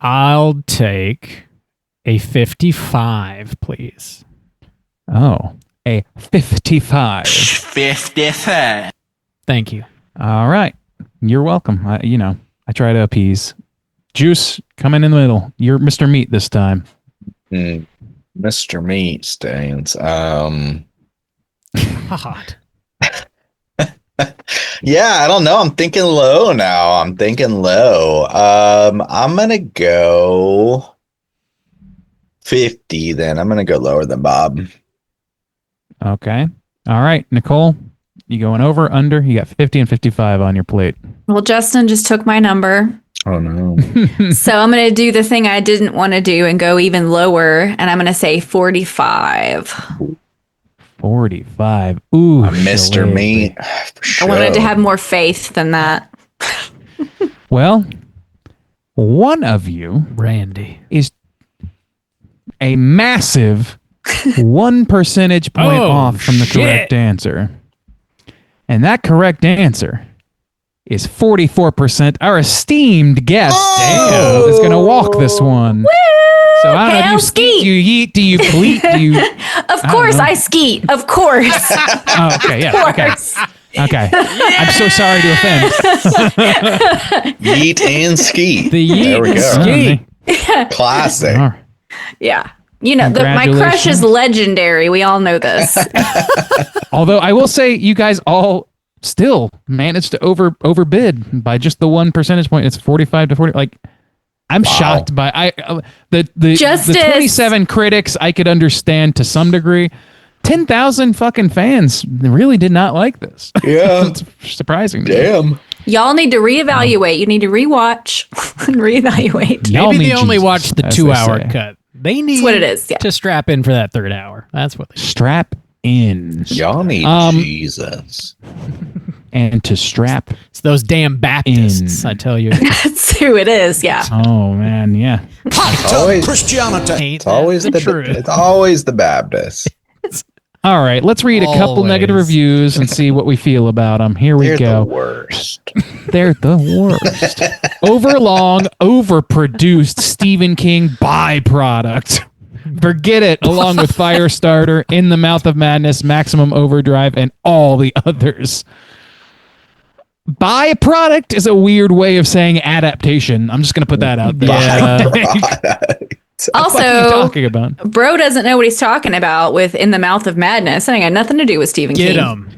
I'll take a 55, please. Oh, a 55. 55. Thank you. All right. You're welcome. I try to appease. Juice, come in the middle. You're Mr. Meat this time. Mr. Meat Stains. Hot. Yeah, I don't know. I'm thinking low now. I'm gonna go 50 then. I'm gonna go lower than Bob. Okay. All right. Nicole, you going over, under? You got 50 and 55 on your plate. Well, Justin just took my number. Oh no. So I'm going to do the thing I didn't want to do and go even lower. And I'm going to say 45. 45. Ooh. Mr. Shillelagh. Meat. I wanted to have more faith than that. Well, one of you Randy. is a massive 1 percentage point Oh, off from the correct shit. answer. And that correct answer is 44%. Our esteemed guest is going to walk this one. So I don't know, do you Hell skeet, skeet. do you yeet, do you bleat, do you... Of course, know. I skeet. Of course. Oh, okay, yeah, Of okay. course. Okay. I'm so sorry to offend. Yeet and Ski. The There we yeet go. ski. Classic. All right. Yeah. You know, my crush is Congratulations. legendary. We all know this. Although I will say you guys all still managed to overbid by just the 1 percentage point. It's 45 to 40. Like, I'm shocked by the Justice. 27 critics I could understand to some degree. 10,000 fucking fans really did not like this. Yeah. It's surprising. to me. Damn. Y'all need to reevaluate. You need to rewatch and reevaluate. Y'all Maybe need they only Jesus, watched the as 2 they hour say. cut. They need what it is, yeah. to strap in for that 3rd hour. That's what they Strap in. Y'all need Um, Jesus. And to strap. It's those damn Baptists, In. I tell you. That's who it is, yeah. Oh, man. Yeah. Always, Christianity. Ain't it's always that the truth. it's always the Baptist. All right. Let's read a couple Always. negative reviews and see what we feel about them. Here we They're go. the worst. They're the worst. Overlong, overproduced Stephen King byproduct. Forget it, along with Firestarter, In the Mouth of Madness, Maximum Overdrive, and all the others. Byproduct is a weird way of saying adaptation. I'm just going to put that out there. Also, What are you talking about? Bro doesn't know what he's talking about with In the Mouth of Madness. That ain't got nothing to do with Stephen Get King. them.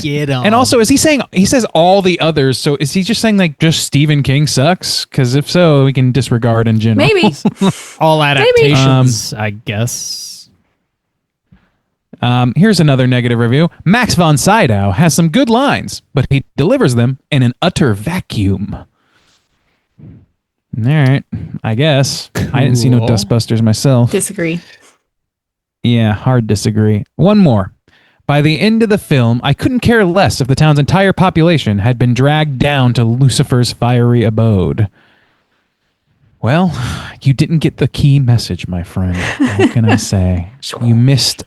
Get them. And also, is he saying, he says all the others, so is he just saying like just Stephen King sucks? Because if so, we can disregard in general. Maybe. all adaptations, I guess. Here's another negative review. Max von Sydow has some good lines, but he delivers them in an utter vacuum. All right, I guess. I didn't see no Cool. Dustbusters myself. Disagree. Yeah, hard disagree. One more. By the end of the film, I couldn't care less if the town's entire population had been dragged down to Lucifer's fiery abode. Well, you didn't get the key message, my friend. What can I say? You missed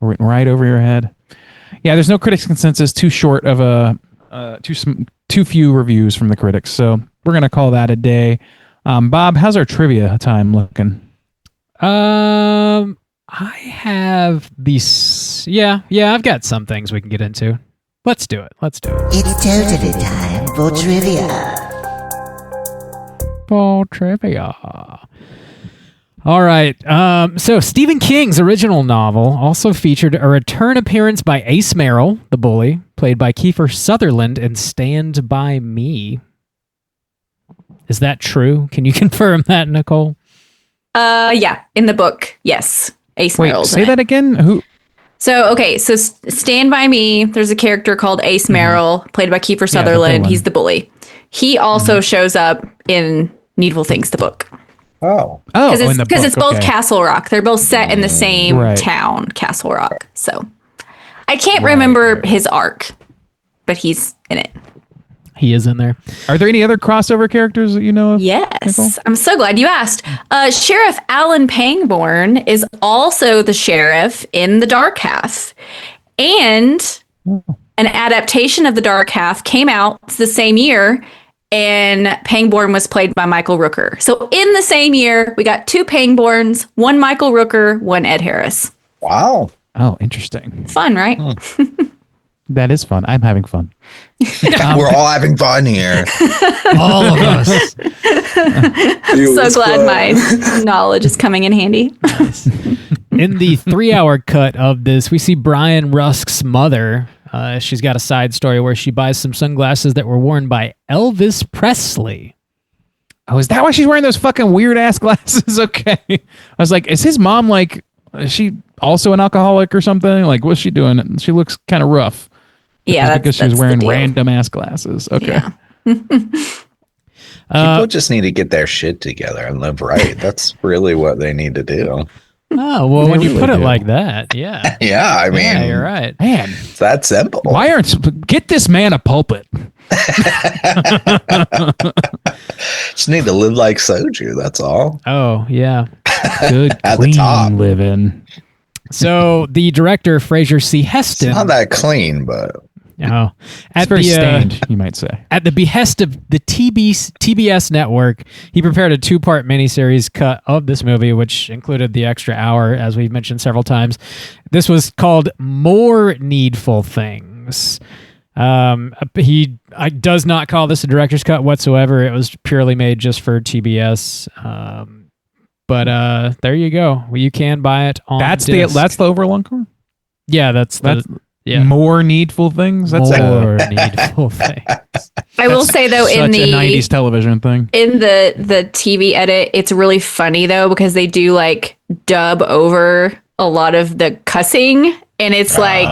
right over your head. Yeah, there's no critics consensus. Too short of a too few reviews from the critics. So we're gonna call that a day. Bob, how's our trivia time looking? I have these. Yeah, I've got some things we can get into. Let's do it. It's totally time for trivia. For trivia. All right. So Stephen King's original novel also featured a return appearance by Ace Merrill, the bully, played by Kiefer Sutherland in Stand By Me. Is that true? Can you confirm that, Nicole? Yeah, in the book, yes. Ace Wait, Merrill's say in that it. again. Who? So Stand By Me, there's a character called Ace Merrill, played by Kiefer Yeah, the Sutherland. villain. He's the bully. He also shows up in Needful Things, the book. Oh. Because in the book, it's both okay. Castle Rock. They're both set in the same Right. town, Castle Rock. So I can't remember his arc, but he's in it. He is in there. Are there any other crossover characters that you know of? Nicole? Yes, I'm so glad you asked. Sheriff Alan Pangborn is also the sheriff in The Dark Half. And an adaptation of The Dark Half came out the same year, and Pangborn was played by Michael Rooker. So in the same year, we got 2 Pangborns, 1 Michael Rooker, 1 Ed Harris. Wow. Oh, interesting. Fun, right? That is fun. I'm having fun. We're all having fun here. All of us. So glad my knowledge is coming in handy. In the 3-hour cut of this, we see Brian Rusk's mother. She's got a side story where she buys some sunglasses that were worn by Elvis Presley. Oh, is that why she's wearing those fucking weird ass glasses? Okay. I was like, is his mom like, is she also an alcoholic or something? Like, what's she doing? She looks kind of rough. Yeah, Because she was wearing random ass glasses. Okay. Yeah. People just need to get their shit together and live right. That's really what they need to do. Oh, well, when you really put it do. like that, yeah. Yeah, I mean, Yeah, you're right. Man, it's that simple. why aren't get this man a pulpit? Just need to live like soju. That's all. Oh, yeah. Good At the clean top. living. So the director, Fraser C. Heston. Not that clean, but Oh, It's very stained, you might say. At the behest of the TBS network, he prepared a 2-part miniseries cut of this movie, which included the extra hour, as we've mentioned several times. This was called More Needful Things. He does not call this a director's cut whatsoever. It was purely made just for TBS. But there you go. Well, you can buy it on That's disc. the overall encore? Yeah, that's yeah. More needful things? That's More Needful Things. I will say though, such in a 90s television thing. in the TV edit, it's really funny though because they do like dub over a lot of the cussing, and it's like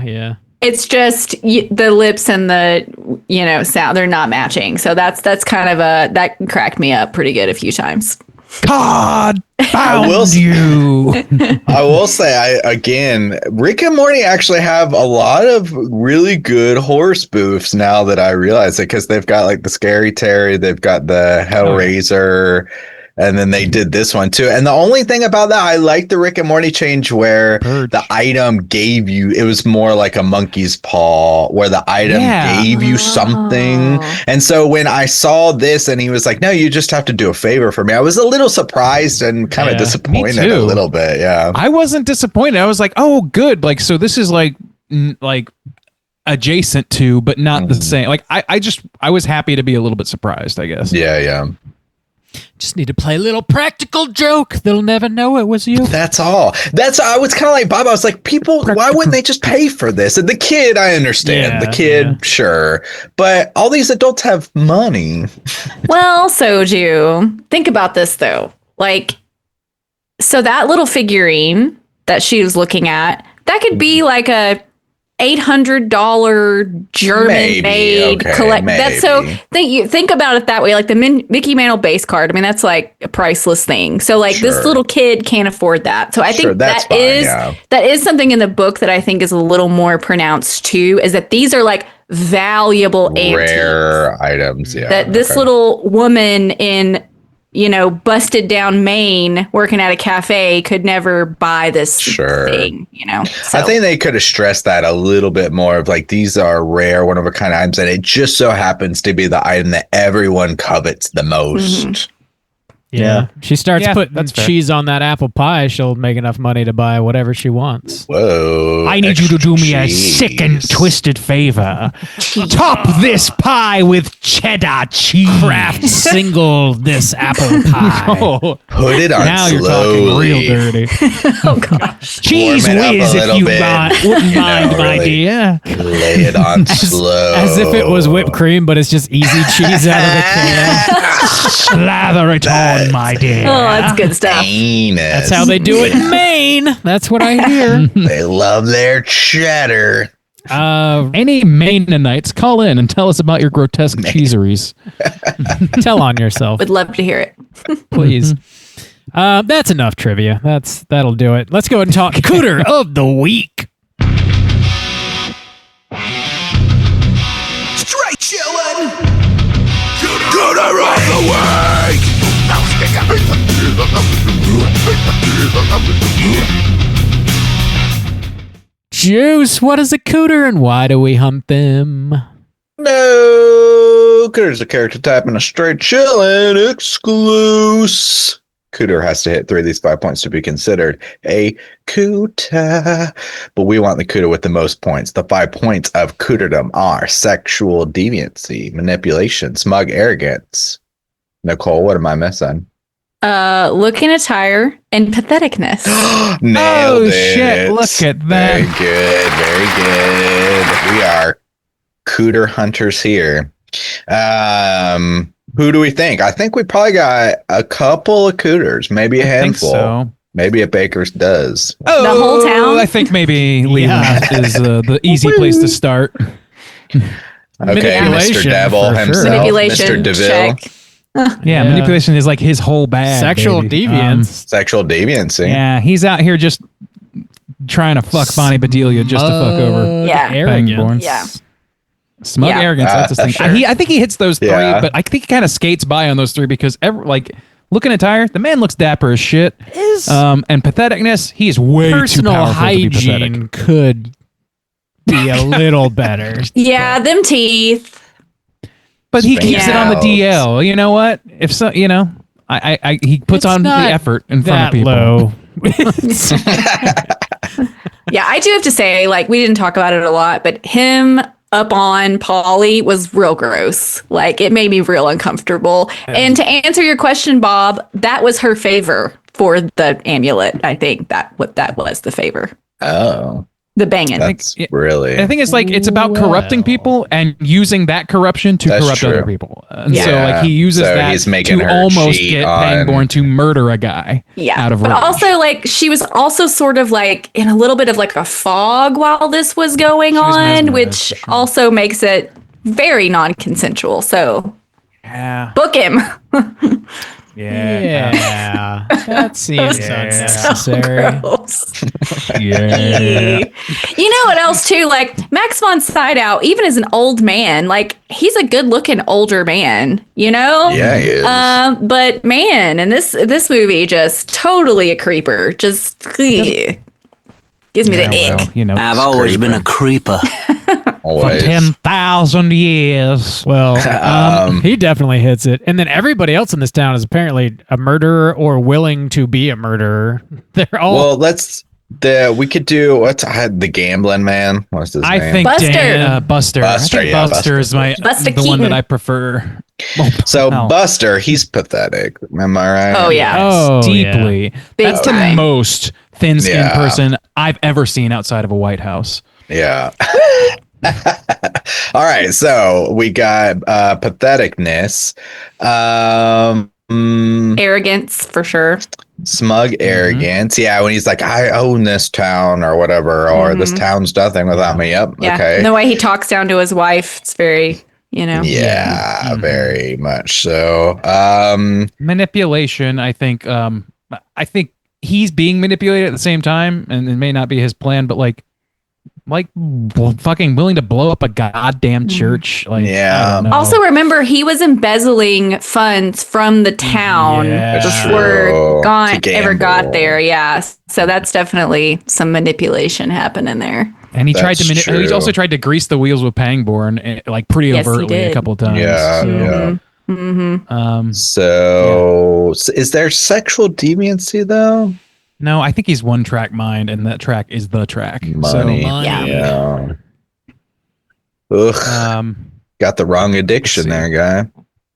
Yeah. it's just the lips and the sound, they're not matching. So that's kind of that cracked me up pretty good a few times. God found will s- you. I will say, Rick and Morty actually have a lot of really good horror spoofs now that I realize it, because they've got like the Scary Terry, they've got the Hellraiser, and then they did this one too. And the only thing about that, I like the Rick and Morty change where the item gave you, it was more like a monkey's paw, where the item gave you something. And so when I saw this and he was like, no, you just have to do a favor for me, I was a little surprised and kind of disappointed Me too. a little bit. Yeah. I wasn't disappointed. I was like, oh, good. Like, so this is like adjacent to, but not the same. Like, I was happy to be a little bit surprised, I guess. Yeah. Just need to play a little practical joke. They'll never know it was you. That's all. I was kind of like Bob. I was like, people, why wouldn't they just pay for this? And the kid, I understand. Yeah, the kid, sure. But all these adults have money. Well, Soju, think about this though. Like, so that little figurine that she was looking at, that could be like a $800 German-made collect. maybe. That's so. Think about it that way. Like the Mickey Mantle base card. I mean, that's like a priceless thing. So like this Sure. little kid can't afford that. So I think that's fine, that is something in the book that I think is a little more pronounced too. Is that these are like valuable antiques. Rare items. Yeah. That this little woman in busted down Maine working at a cafe could never buy this thing, So, I think they could have stressed that a little bit more of like, these are rare, one of a kind items, and it just so happens to be the item that everyone covets the most. Yeah. She starts Yeah, putting that's fair. cheese on that apple pie, she'll make enough money to buy whatever she wants. Whoa. I need you to do me a cheese. sick and twisted favor. Top this pie with cheddar cheese. Craft single this apple pie. Oh, Put it on now slowly. you're talking real dirty. Oh gosh. Cheese Warm it up a whiz if little you bit, wouldn't you mind, know, my really. dear. Lay it on slow. As if it was whipped cream, but it's just easy cheese out of the can. Slather it on, my dear. Oh, that's good stuff. Anus. That's how they do it in Maine. That's what I hear. They love their cheddar. Any Maine-ites, call in and tell us about your grotesque cheeseries. Tell on yourself, Would love to hear it. please. That's enough trivia. That'll do it. Let's go ahead and talk Cooter of the week. Straight chillin'. Cooter of the week. Juice, what is a Cooter and why do we hump them? No, Cooter's a character type in a straight chillin' exclusive. Cooter has to hit 3 of these 5 points to be considered a Cooter. But we want the Cooter with the most points. The 5 points of Cooterdom are sexual deviancy, manipulation, smug arrogance. Nicole, what am I missing? Look in attire and patheticness. Nailed Oh, it. shit, look at that. Very good. We are Cooter hunters here. Who do we think? I think we probably got a couple of Cooters, maybe a I think handful. so. Maybe a Baker's does. The whole town? I think maybe Leland is the easy place to start. Okay, Manipulation, Mr. Devil for sure. himself, Manipulation. Mr. DeVille. Check. Yeah, manipulation is like his whole bag. Sexual baby. deviance. Sexual deviancy. Yeah, he's out here just trying to fuck Bonnie Bedelia just to fuck over. Yeah. Arrogance. Yeah. Smug Yeah. arrogance. That's his thing. Sure. I think he hits those 3, Yeah. but I think he kind of skates by on those 3 because looking at tire, the man looks dapper as shit. His And patheticness, he's way too personal powerful to be pathetic. hygiene could be a little better. Yeah, them teeth. But he Spring keeps it on the out. DL. You know what? If so, he puts It's on the not effort in front That of people. low. Yeah, I do have to say, like, we didn't talk about it a lot, but him up on Polly was real gross. Like, it made me real uncomfortable. And to answer your question, Bob, that was her favor for the amulet. I think that was the favor. Oh, The banging. that's Yeah. really. I think it's about corrupting Well. people and using that corruption to That's corrupt true. other people. And Yeah. so like he uses So that he's making to her almost cheat get on- Pangborn to murder a guy. Yeah. Out of but rage. also, like, she was also sort of like in a little bit of like a fog while this was going was on, mesmerized, which for sure. also makes it very non-consensual. So Yeah. book him. Yeah. That seems unnecessary. Gross. Yeah. You know what else too? Like Max von Sydow, even as an old man, like he's a good-looking older man. You know? Yeah, he is. But man, and this movie just totally a creeper. Just gives me the ick. Well, you know, I've always been a creeper. for Always. 10,000 years. Well, he definitely hits it. And then everybody else in this town is apparently a murderer or willing to be a murderer. They're all Well, we could do the gambling man. What's his I name? think Buster. Buster. Buster, I think yeah, Buster is my Buster the one Keaton. that I prefer. Well, So hell, Buster, he's pathetic. Am I right? Oh yeah. Oh, deeply. Big That's the time. most thin-skinned Yeah. person I've ever seen outside of a White House. Yeah. All right. So we got patheticness, Arrogance for sure. smug arrogance. Yeah. When he's like, I own this town or whatever, or this town's nothing without me. Yep. Yeah. Okay. And the way he talks down to his wife, it's very, Yeah, very much so. Manipulation, I think he's being manipulated at the same time, and it may not be his plan, but like fucking willing to blow up a goddamn church. Like, Yeah. I don't know. Also, remember he was embezzling funds from the town Yeah. That's before true. Gaunt To ever got gamble. there. Yeah, so that's definitely some manipulation happening there. and he tried to That's he's true. also tried to grease the wheels with Pangborn, like pretty Yes, he overtly a did. couple times. Yeah, So, yeah. So is there sexual deviancy though? No, I think he's one track mind, and that track is the track. Money. money. Yeah. Ugh. So, Got the wrong addiction there, guy.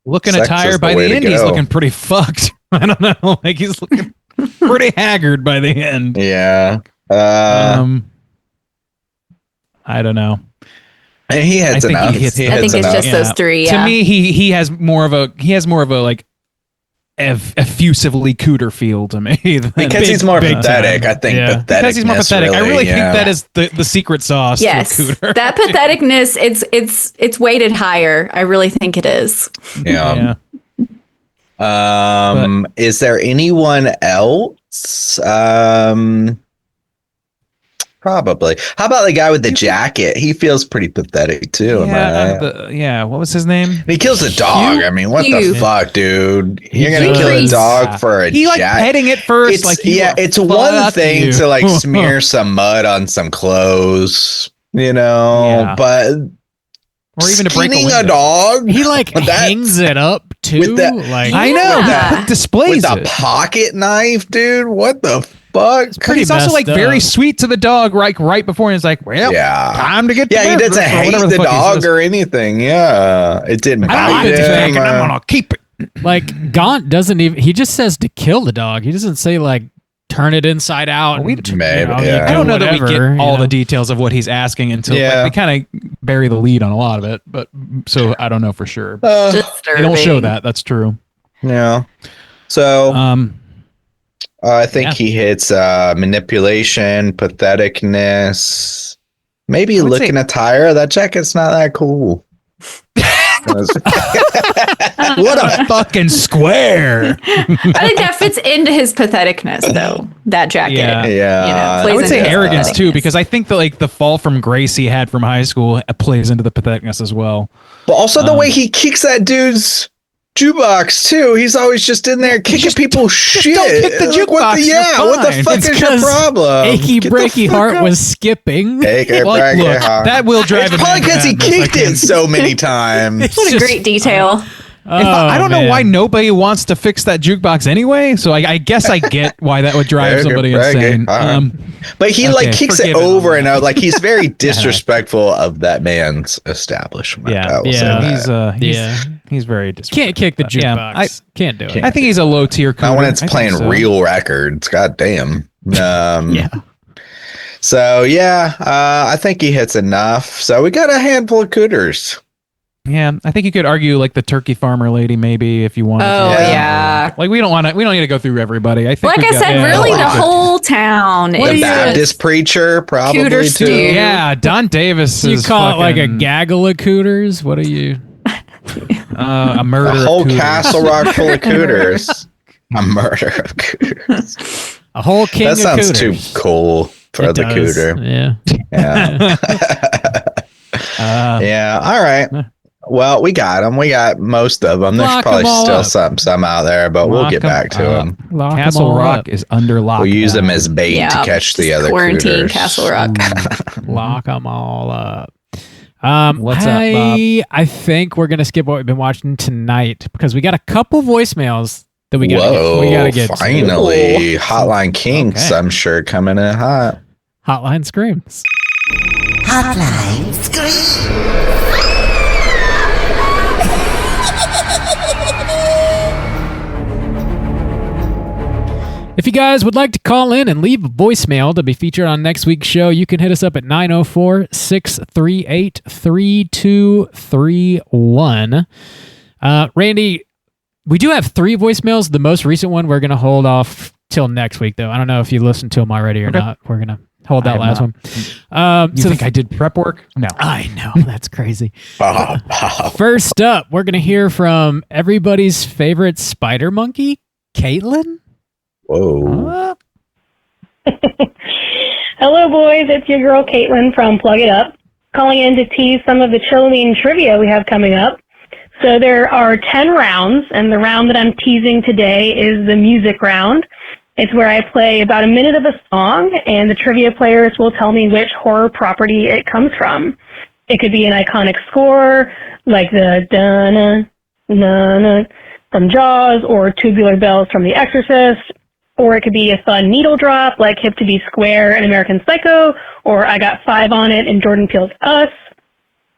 looking Sex a tire is by the way the to end, he's go. looking pretty fucked. I don't know, like he's looking pretty haggard by the end. Yeah. I don't know. And he I hits think enough. he hits He I hits think it's enough. just those three. To Yeah. me, he has more of a like effusively Cooter feel to me. Because he's more big pathetic. time. I think Yeah. pathetic. Because he's more pathetic. I really think that is the secret sauce Yes, for Cooter. that patheticness. It's weighted higher. I really think it is. Yeah. Is there anyone else? Probably. How about the guy with the jacket? He feels pretty pathetic too. Am I right? What was his name? And he kills a dog. I mean, what the Hugh. fuck, dude? You're gonna Hugh. kill a Hugh. dog for a He like jacket? petting it first. It's, like you yeah, are it's one fuck thing you. to like smear some mud on some clothes, you know, Yeah. but or even to break skinning a a window. dog. He like With that- hangs it up too. with that- Like I know. Yeah. He displays with a it. pocket knife, dude. What the fuck? But pretty he's also like messed very up. sweet to the dog, right before, and he's like, "Well, Yeah. time to get." Yeah, to he bed," doesn't or hate whatever the fuck he dog says. or anything. Yeah, it didn't I bite like this him. thing, and I'm gonna keep it. like Gaunt doesn't even. He just says to kill the dog. He doesn't say like turn it inside out. We- and, Maybe, you yeah. I don't know that we whatever, get you all know? the details of what he's asking until Yeah. like, they kind of bury the lead on a lot of it. But so I don't know for sure. They don't show that. That's true. Yeah. So I think yeah. he hits manipulation, patheticness, maybe I would licking say- a tire. That jacket's not that cool. What a fucking square! I think that fits into his patheticness, though. That jacket. Yeah. Yeah. plays I would into say his arrogance too, patheticness. because I think that like the fall from grace he had from high school plays into the patheticness as well. But also the way he kicks that dude's jukebox too. He's always just in there kicking people's shit. don't kick the Like, what jukebox, yeah, you're what the fine. fuck It's is your 'cause problem? Achy Get the breaky fuck heart up. was skipping. Achy Like, breaky look, heart. that will drive It's him probably into because he madness, I kicked can- it so many times. What a great detail. I don't know man. why nobody wants to fix that jukebox anyway. So I guess I get why that would drive Achy somebody breaky insane. heart. But he okay, like kicks it forgiven on over that. and over. Like he's very disrespectful of that man's establishment. I Yeah, will say yeah. that. He's very disrespectful. Can't kick the But, yeah, jukebox. Can't do it. I think he's a low tier. Not when it's playing real records. God damn. Yeah. So yeah, I think he hits enough. So we got a handful of Cooters. Yeah, I think you could argue like the turkey farmer lady, maybe if you wanted. Oh, to. yeah. Like we don't need to go through everybody. I think. Like we've I got- said, yeah, really, we'll the have to- whole town. What The do is you- Baptist preacher, probably Cooter too. stew. Yeah, Don Davis You is call it like a fucking, gaggle of cooters? What are you? a murder. A of whole Cooters. Castle Rock full of Cooters. A murder of Cooters. A whole king That of sounds cooters. too cool for It the does. Cooter. Yeah. Yeah. Yeah. All right. Well, we got them. We got most of them. There's Lock probably 'em all still up. some out there, but we'll Lock get 'em back to up. them. Lock 'em Castle all Rock up. is under lockdown. We'll use them as bait Yeah, to catch the just other quarantine Cooters. Castle Rock. Lock them all up. What's up, Bob? I think we're gonna skip what we've been watching tonight because we got a couple voicemails that we Whoa! gotta get to. Finally, Hotline Kinks. Okay. I'm sure coming in hot. Hotline Screams. Hotline Scream. If you guys would like to call in and leave a voicemail to be featured on next week's show, you can hit us up at 904-638-3231. Randy, we do have 3 voicemails. The most recent one we're going to hold off till next week, though. I don't know if you listened to them already or Okay. not. We're going to hold that I have last not. one. You think I did prep work? No. I know. That's crazy. Bob, Bob. First up, we're going to hear from everybody's favorite spider monkey, Caitlin. Whoa! Hello, boys. It's your girl, Caitlin from Plug It Up, calling in to tease some of the Chilling trivia we have coming up. So there are 10 rounds, and the round that I'm teasing today is the music round. It's where I play about a minute of a song, and the trivia players will tell me which horror property it comes from. It could be an iconic score, like the da-na, na from Jaws, or Tubular Bells from The Exorcist, or it could be a fun needle drop like Hip to Be Square in American Psycho, or I Got Five on It in Jordan Peele's Us.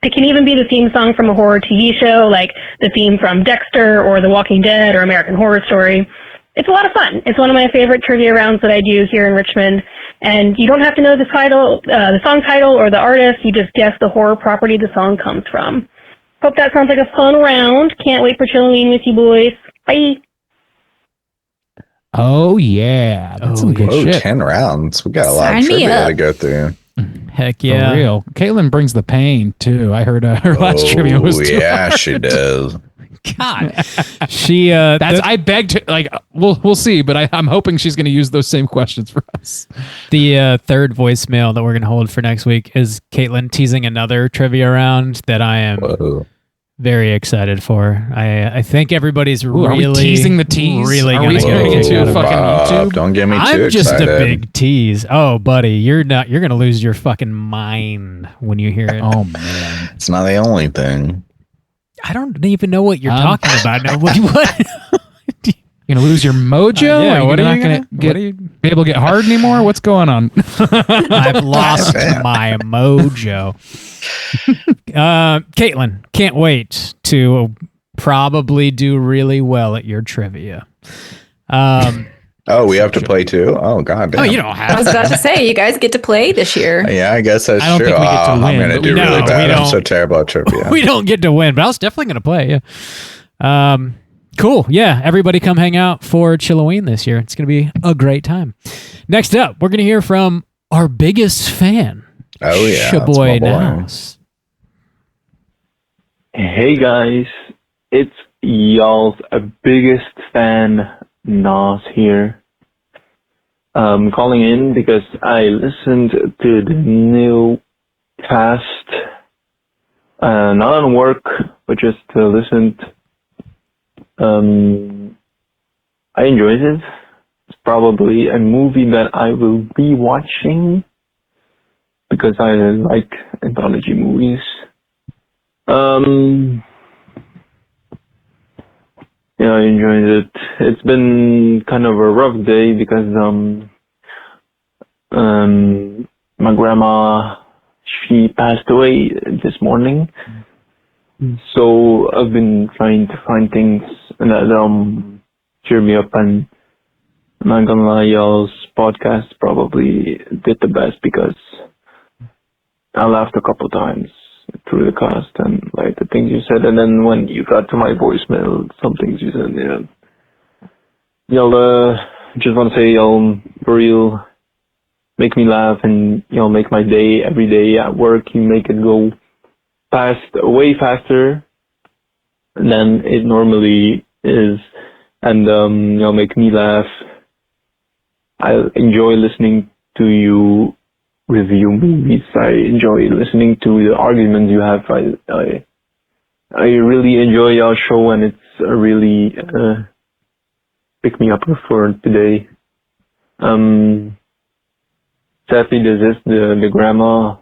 It can even be the theme song from a horror TV show like the theme from Dexter or The Walking Dead or American Horror Story. It's a lot of fun. It's one of my favorite trivia rounds that I do here in Richmond. And you don't have to know the title, the song title or the artist. You just guess the horror property the song comes from. Hope that sounds like a fun round. Can't wait for Chilloween with you boys. Bye. Oh, yeah. That's some good shit. 10 rounds. We got a lot of Sign me trivia up. to go through. Heck yeah. For real. Caitlin brings the pain, too. I heard her last trivia was too yeah, hard. she does. God. She I begged her, like we'll see, but I'm hoping she's going to use those same questions for us. the third voicemail that we're going to hold for next week is Caitlin teasing another trivia round that I am Whoa. very excited for. I think everybody's Ooh, are really we teasing the tease? Really Are going we to turning get a kick into out of fucking it. YouTube? Don't get me too I'm just excited. a big tease. Oh, buddy, you're going to lose your fucking mind when you hear it. Oh, man. It's not the only thing. I don't even know what you're talking about. No, what? You're going to lose your mojo? Yeah, You're what are not you going gonna- to be able to get hard anymore? What's going on? I've lost my mojo. Caitlin, can't wait to probably do really well at your trivia. Oh, we have to play too? Oh, God damn. Oh, you don't I have was to. about to say, you guys get to play this year. Yeah, I guess that's I don't true. think we get to I'm win, going to but do we- really no, bad. we I'm so don't. terrible at trivia. We don't get to win, but I was definitely going to play. Yeah. Cool. Yeah. Everybody come hang out for Chilloween this year. It's going to be a great time. Next up, we're going to hear from our biggest fan. Oh, yeah. that's Shaboy my boy. Nas. Hey guys, it's y'all's biggest fan, Nas here. Calling in because I listened to the new cast, not on work, but just listened. I enjoyed it. It's probably a movie that I will be watching because I like anthology movies. Yeah, I enjoyed it. It's been kind of a rough day because my grandma, she passed away this morning. So I've been trying to find things that cheer me up, and I'm not gonna lie, y'all's podcast probably did the best because I laughed a couple times through the cast and like the things you said, and then when you got to my voicemail, some things you said, yeah. Y'all just want to say y'all for real make me laugh, and y'all make my day every day at work. You make it go way faster than it normally is, and y'all make me laugh. I enjoy listening to you review movies. I enjoy listening to the arguments you have. I really enjoy your show, and it's really pick me up for today. Sadly, this is the grandma.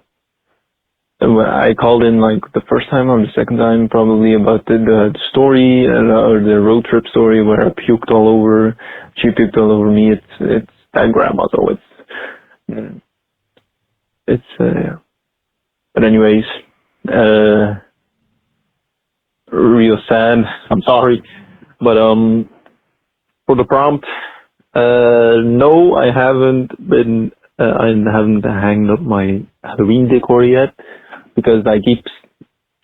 I called in like the first time or the second time probably about the story or the road trip story where I puked all over. She puked all over me. It's that grandma, so it's but anyways, real sad. I'm sorry, but for the prompt, no, I haven't been. I haven't hanged up my Halloween decor yet because I keep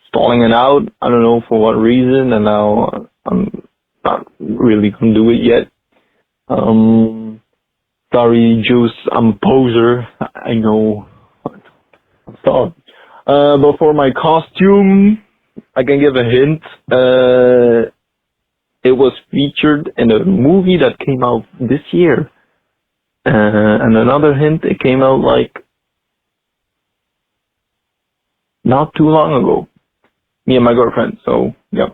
stalling it out. I don't know for what reason, and now I'm not really gonna do it yet. Sorry, Juice, I'm a poser. I know. Stop. But for my costume, I can give a hint. It was featured in a movie that came out this year. And another hint, it came out like not too long ago. Me and my girlfriend, so yeah.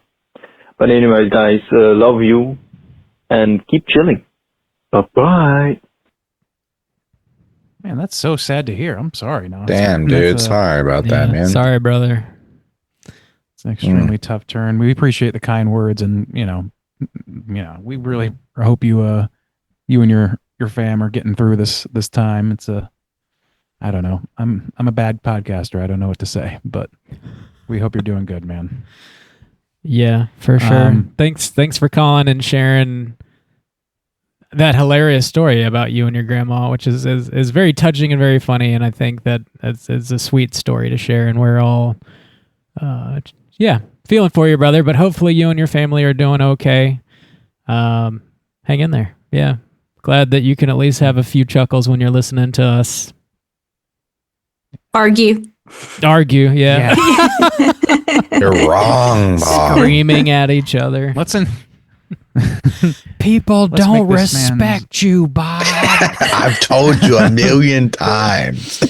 But anyways, guys, love you and keep chilling. Bye-bye. Man, that's so sad to hear. I'm sorry. No, Damn, dude. Sorry about that, man. Sorry, brother. It's an extremely tough turn. We appreciate the kind words, and we really hope you and your fam are getting through this time. It's I don't know. I'm a bad podcaster. I don't know what to say, but we hope you're doing good, man. Yeah, for sure. Thanks for calling and sharing that hilarious story about you and your grandma, which is very touching and very funny. And I think that it's a sweet story to share. And we're all, feeling for you, brother. But hopefully you and your family are doing okay. Hang in there. Yeah. Glad that you can at least have a few chuckles when you're listening to us. Argue, yeah. You're wrong, Bob. Screaming at each other. People Let's don't make this respect you, Bob. I've told you a million times.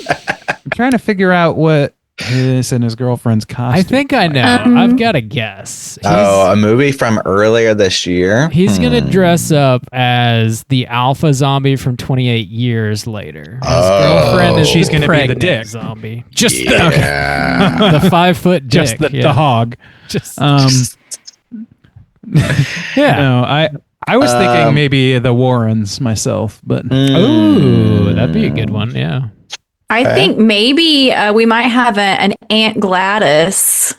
I'm trying to figure out what his and his girlfriend's costume. I think I know. I've got a guess. A movie from earlier this year. He's going to dress up as the alpha zombie from 28 years later. His girlfriend is she's going to be the pregnant dick zombie. Just the 5-foot dick. just the hog. Just, No, I was thinking maybe the Warrens myself, but ooh, that'd be a good one. Yeah. I think maybe we might have an Aunt Gladys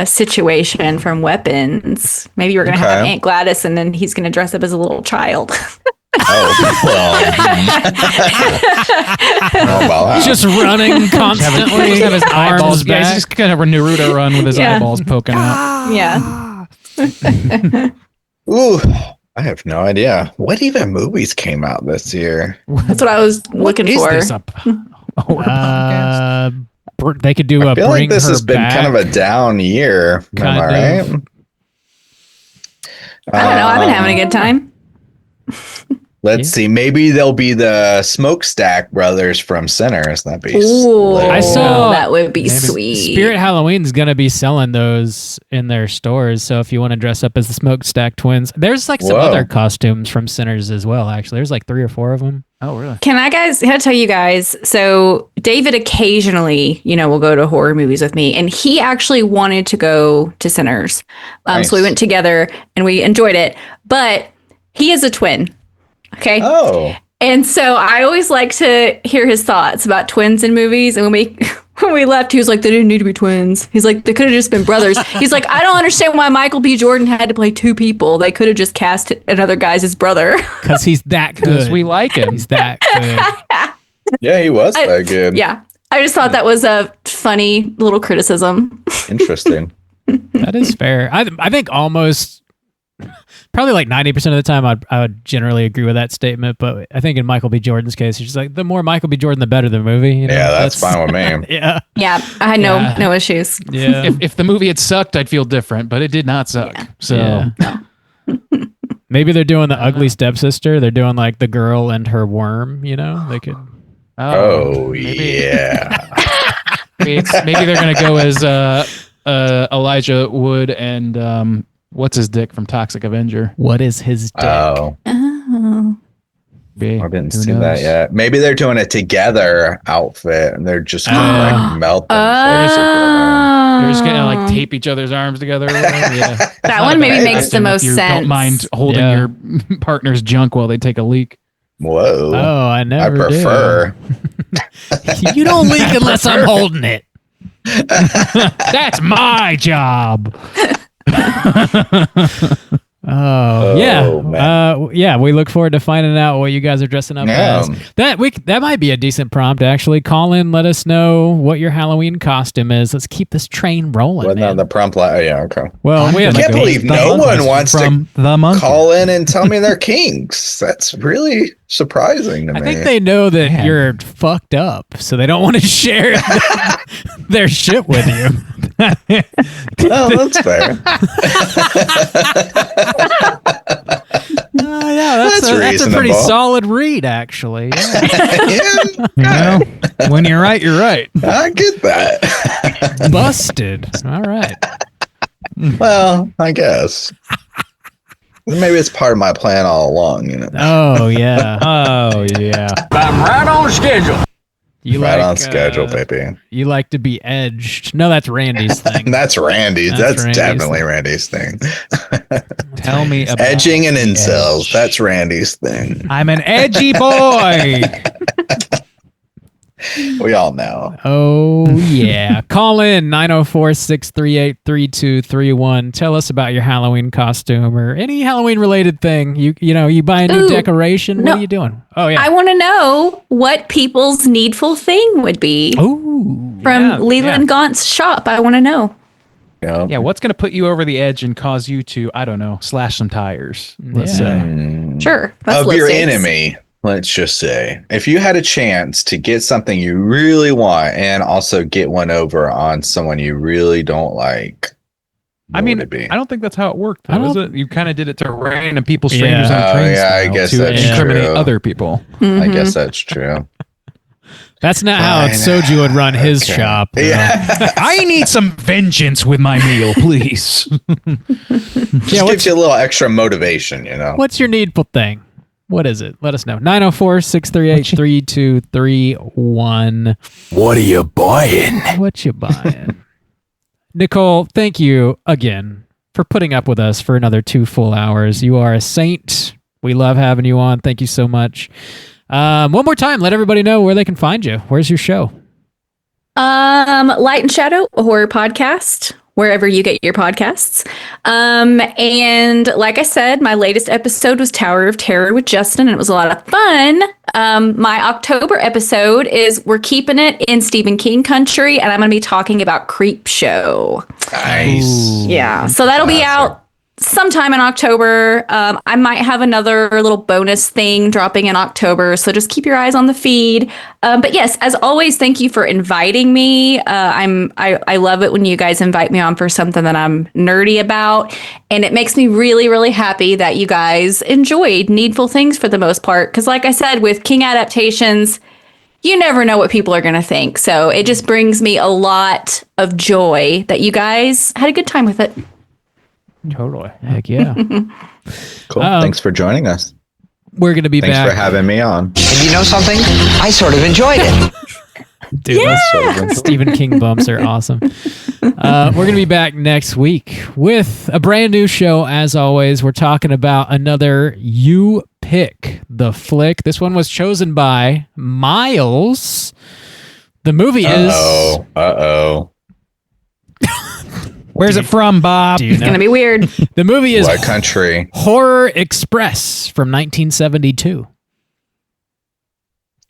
situation from Weapons. Maybe we're going to have Aunt Gladys, and then he's going to dress up as a little child. Just running constantly. have his eyeballs back. He's just kind of a Naruto run with his eyeballs poking out. Yeah. Ooh, I have no idea. What even movies came out this year? That's what I was looking for. Is this they could do I a feel bring like this her has been back. kind of a down year. Am I right? I don't know. I've been having a good time. Let's see. Maybe they'll be the Smokestack brothers from Sinners. That'd be Ooh, I saw that would be sweet. Spirit Halloween's going to be selling those in their stores. So if you want to dress up as the Smokestack twins, there's like some other costumes from Sinners as well. Actually, there's like 3 or 4 of them. Oh, really? Can I tell you guys? So David occasionally, will go to horror movies with me, and he actually wanted to go to Sinners. So we went together and we enjoyed it. But he is a twin. Okay. Oh. And so I always like to hear his thoughts about twins in movies. And when we left, he was like, they didn't need to be twins. He's like, they could have just been brothers. He's like, I don't understand why Michael B. Jordan had to play 2 people. They could have just cast another guy's his brother. Because he's that good. Because we like him. He's that good. Yeah, he was that good. Yeah. I just thought that was a funny little criticism. Interesting. That is fair. I think almost... Probably like 90% of the time, I would generally agree with that statement. But I think in Michael B. Jordan's case, he's just like, the more Michael B. Jordan, the better the movie. Yeah, that's fine with me. Yeah. Yeah, I had no issues. Yeah. If the movie had sucked, I'd feel different, but it did not suck. Yeah. So Yeah. Maybe they're doing the ugly stepsister. They're doing like the girl and her worm. They could. Yeah. Maybe they're gonna go as Elijah Wood and what's his dick from Toxic Avenger? What is his dick? Oh. I didn't see that yet. Maybe they're doing a together outfit and they're just gonna melt themselves together. They're just gonna like tape each other's arms together. Yeah. That one maybe makes the most you sense. Don't mind holding your partner's junk while they take a leak. Whoa. Oh, I never prefer. You don't leak unless I'm holding it. That's my job. Yeah. We look forward to finding out what you guys are dressing up as. That might be a decent prompt. Actually, call in, let us know what your Halloween costume is. Let's keep this train rolling. Wasn't that the prompt? Yeah, okay. Well, I can't believe no one wants to the call in and tell me their kinks. That's really surprising to me. I think they know that you're fucked up, so they don't want to share their shit with you. Well, that's fair. That's a pretty solid read, actually. Yeah. When you're right, you're right. I get that. Busted. All right. Well, I guess. Maybe it's part of my plan all along, Oh, yeah. Oh, yeah. I'm right on schedule. You Right like, on schedule, baby. You like to be edged. No, that's Randy's thing. That's Randy's. That's Randy's definitely thing. Randy's thing. Tell me about Edging and the incels. edge. That's Randy's thing. I'm an edgy boy. We all know. Oh, yeah. Call in 904-638-3231. Tell us about your Halloween costume or any Halloween-related thing. You buy a new decoration. no. What are you doing? Oh, yeah. I want to know what people's needful thing would be from Leland Gaunt's shop. I want to know. Yeah, what's going to put you over the edge and cause you to, I don't know, slash some tires? Let's say. Sure. That's Of your listings. enemy, let's just say. If you had a chance to get something you really want and also get one over on someone you really don't like, I mean, would it be? I don't think that's how it worked, I though, don't- is it? You kind of did it to random people, strangers Yeah. on a train I style guess to that's incriminate true. other people. I guess that's true. That's not how Fine. Soju would run his Okay. shop. Yeah. I need some vengeance with my meal, please. Just gives you a little extra motivation, you know? What's your needful thing? What is it? Let us know. 904-638-3231. What are you buying? What you buying? Nicole, thank you again for putting up with us for another 2 full hours. You are a saint. We love having you on. Thank you so much. One more time, let everybody know where they can find you. Where's your show? Light and Shadow, a horror podcast, wherever you get your podcasts. And like I said, my latest episode was Tower of Terror with Justin, and it was a lot of fun. My October episode is we're keeping it in Stephen King country, and I'm going to be talking about Creep Show. Nice. Yeah, so that'll be out sometime in October. I might have another little bonus thing dropping in October, so just keep your eyes on the feed. But yes, as always, thank you for inviting me. I love it when you guys invite me on for something that I'm nerdy about, and it makes me really, really happy that you guys enjoyed Needful Things for the most part. Because like I said, with King adaptations, you never know what people are going to think. So it just brings me a lot of joy that you guys had a good time with it. Totally. Heck yeah. Cool. Thanks for joining us. We're going to be Thanks back. for having me on. And you know something? I sort of enjoyed it. Dude, those Stephen King bumps are awesome. We're going to be back next week with a brand new show. As always, we're talking about another You Pick the Flick. This one was chosen by Miles. The movie is... Uh-oh. Where's it from, Bob? It's going to be weird. The movie is What country? Horror Express from 1972.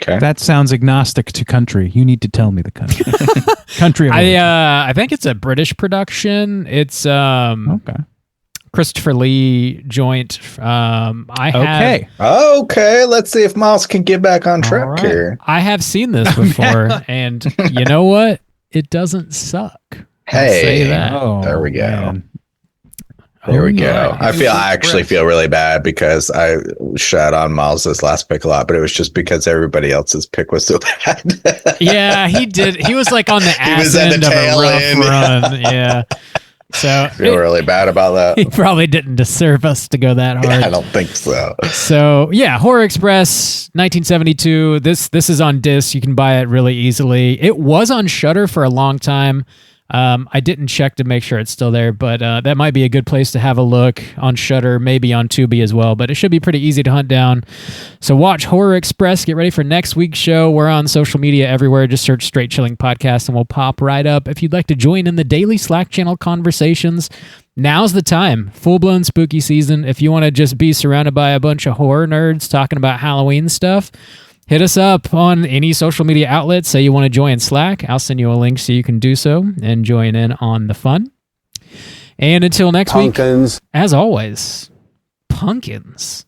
Okay. That sounds agnostic to country. You need to tell me the country. Country of origin. I think it's a British production. It's Okay. Christopher Lee joint. Okay. Okay, let's see if Miles can get back on track All right. here. I have seen this before, and you know what? It doesn't suck. I'll Hey, say that. Oh, there we go. man. There we yeah. go. I actually feel really bad because I shat on Miles's last pick a lot, but it was just because everybody else's pick was so bad. Yeah, he did. He was like on the He ass was at the end of a tail rough end. run. Yeah. So I feel really bad about he that. probably didn't deserve us to go that hard. I don't think so. So yeah, Horror Express 1972. This is on disc. You can buy it really easily. It was on Shudder for a long time. I didn't check to make sure it's still there, but that might be a good place to have a look on Shudder, maybe on Tubi as well. But it should be pretty easy to hunt down. So watch Horror Express. Get ready for next week's show. We're on social media everywhere. Just search Straight Chilling Podcast and we'll pop right up. If you'd like to join in the daily Slack channel conversations, now's the time. Full-blown spooky season. If you want to just be surrounded by a bunch of horror nerds talking about Halloween stuff, hit us up on any social media outlets. Say you want to join Slack. I'll send you a link so you can do so and join in on the fun. And until next week, as always, pumpkins.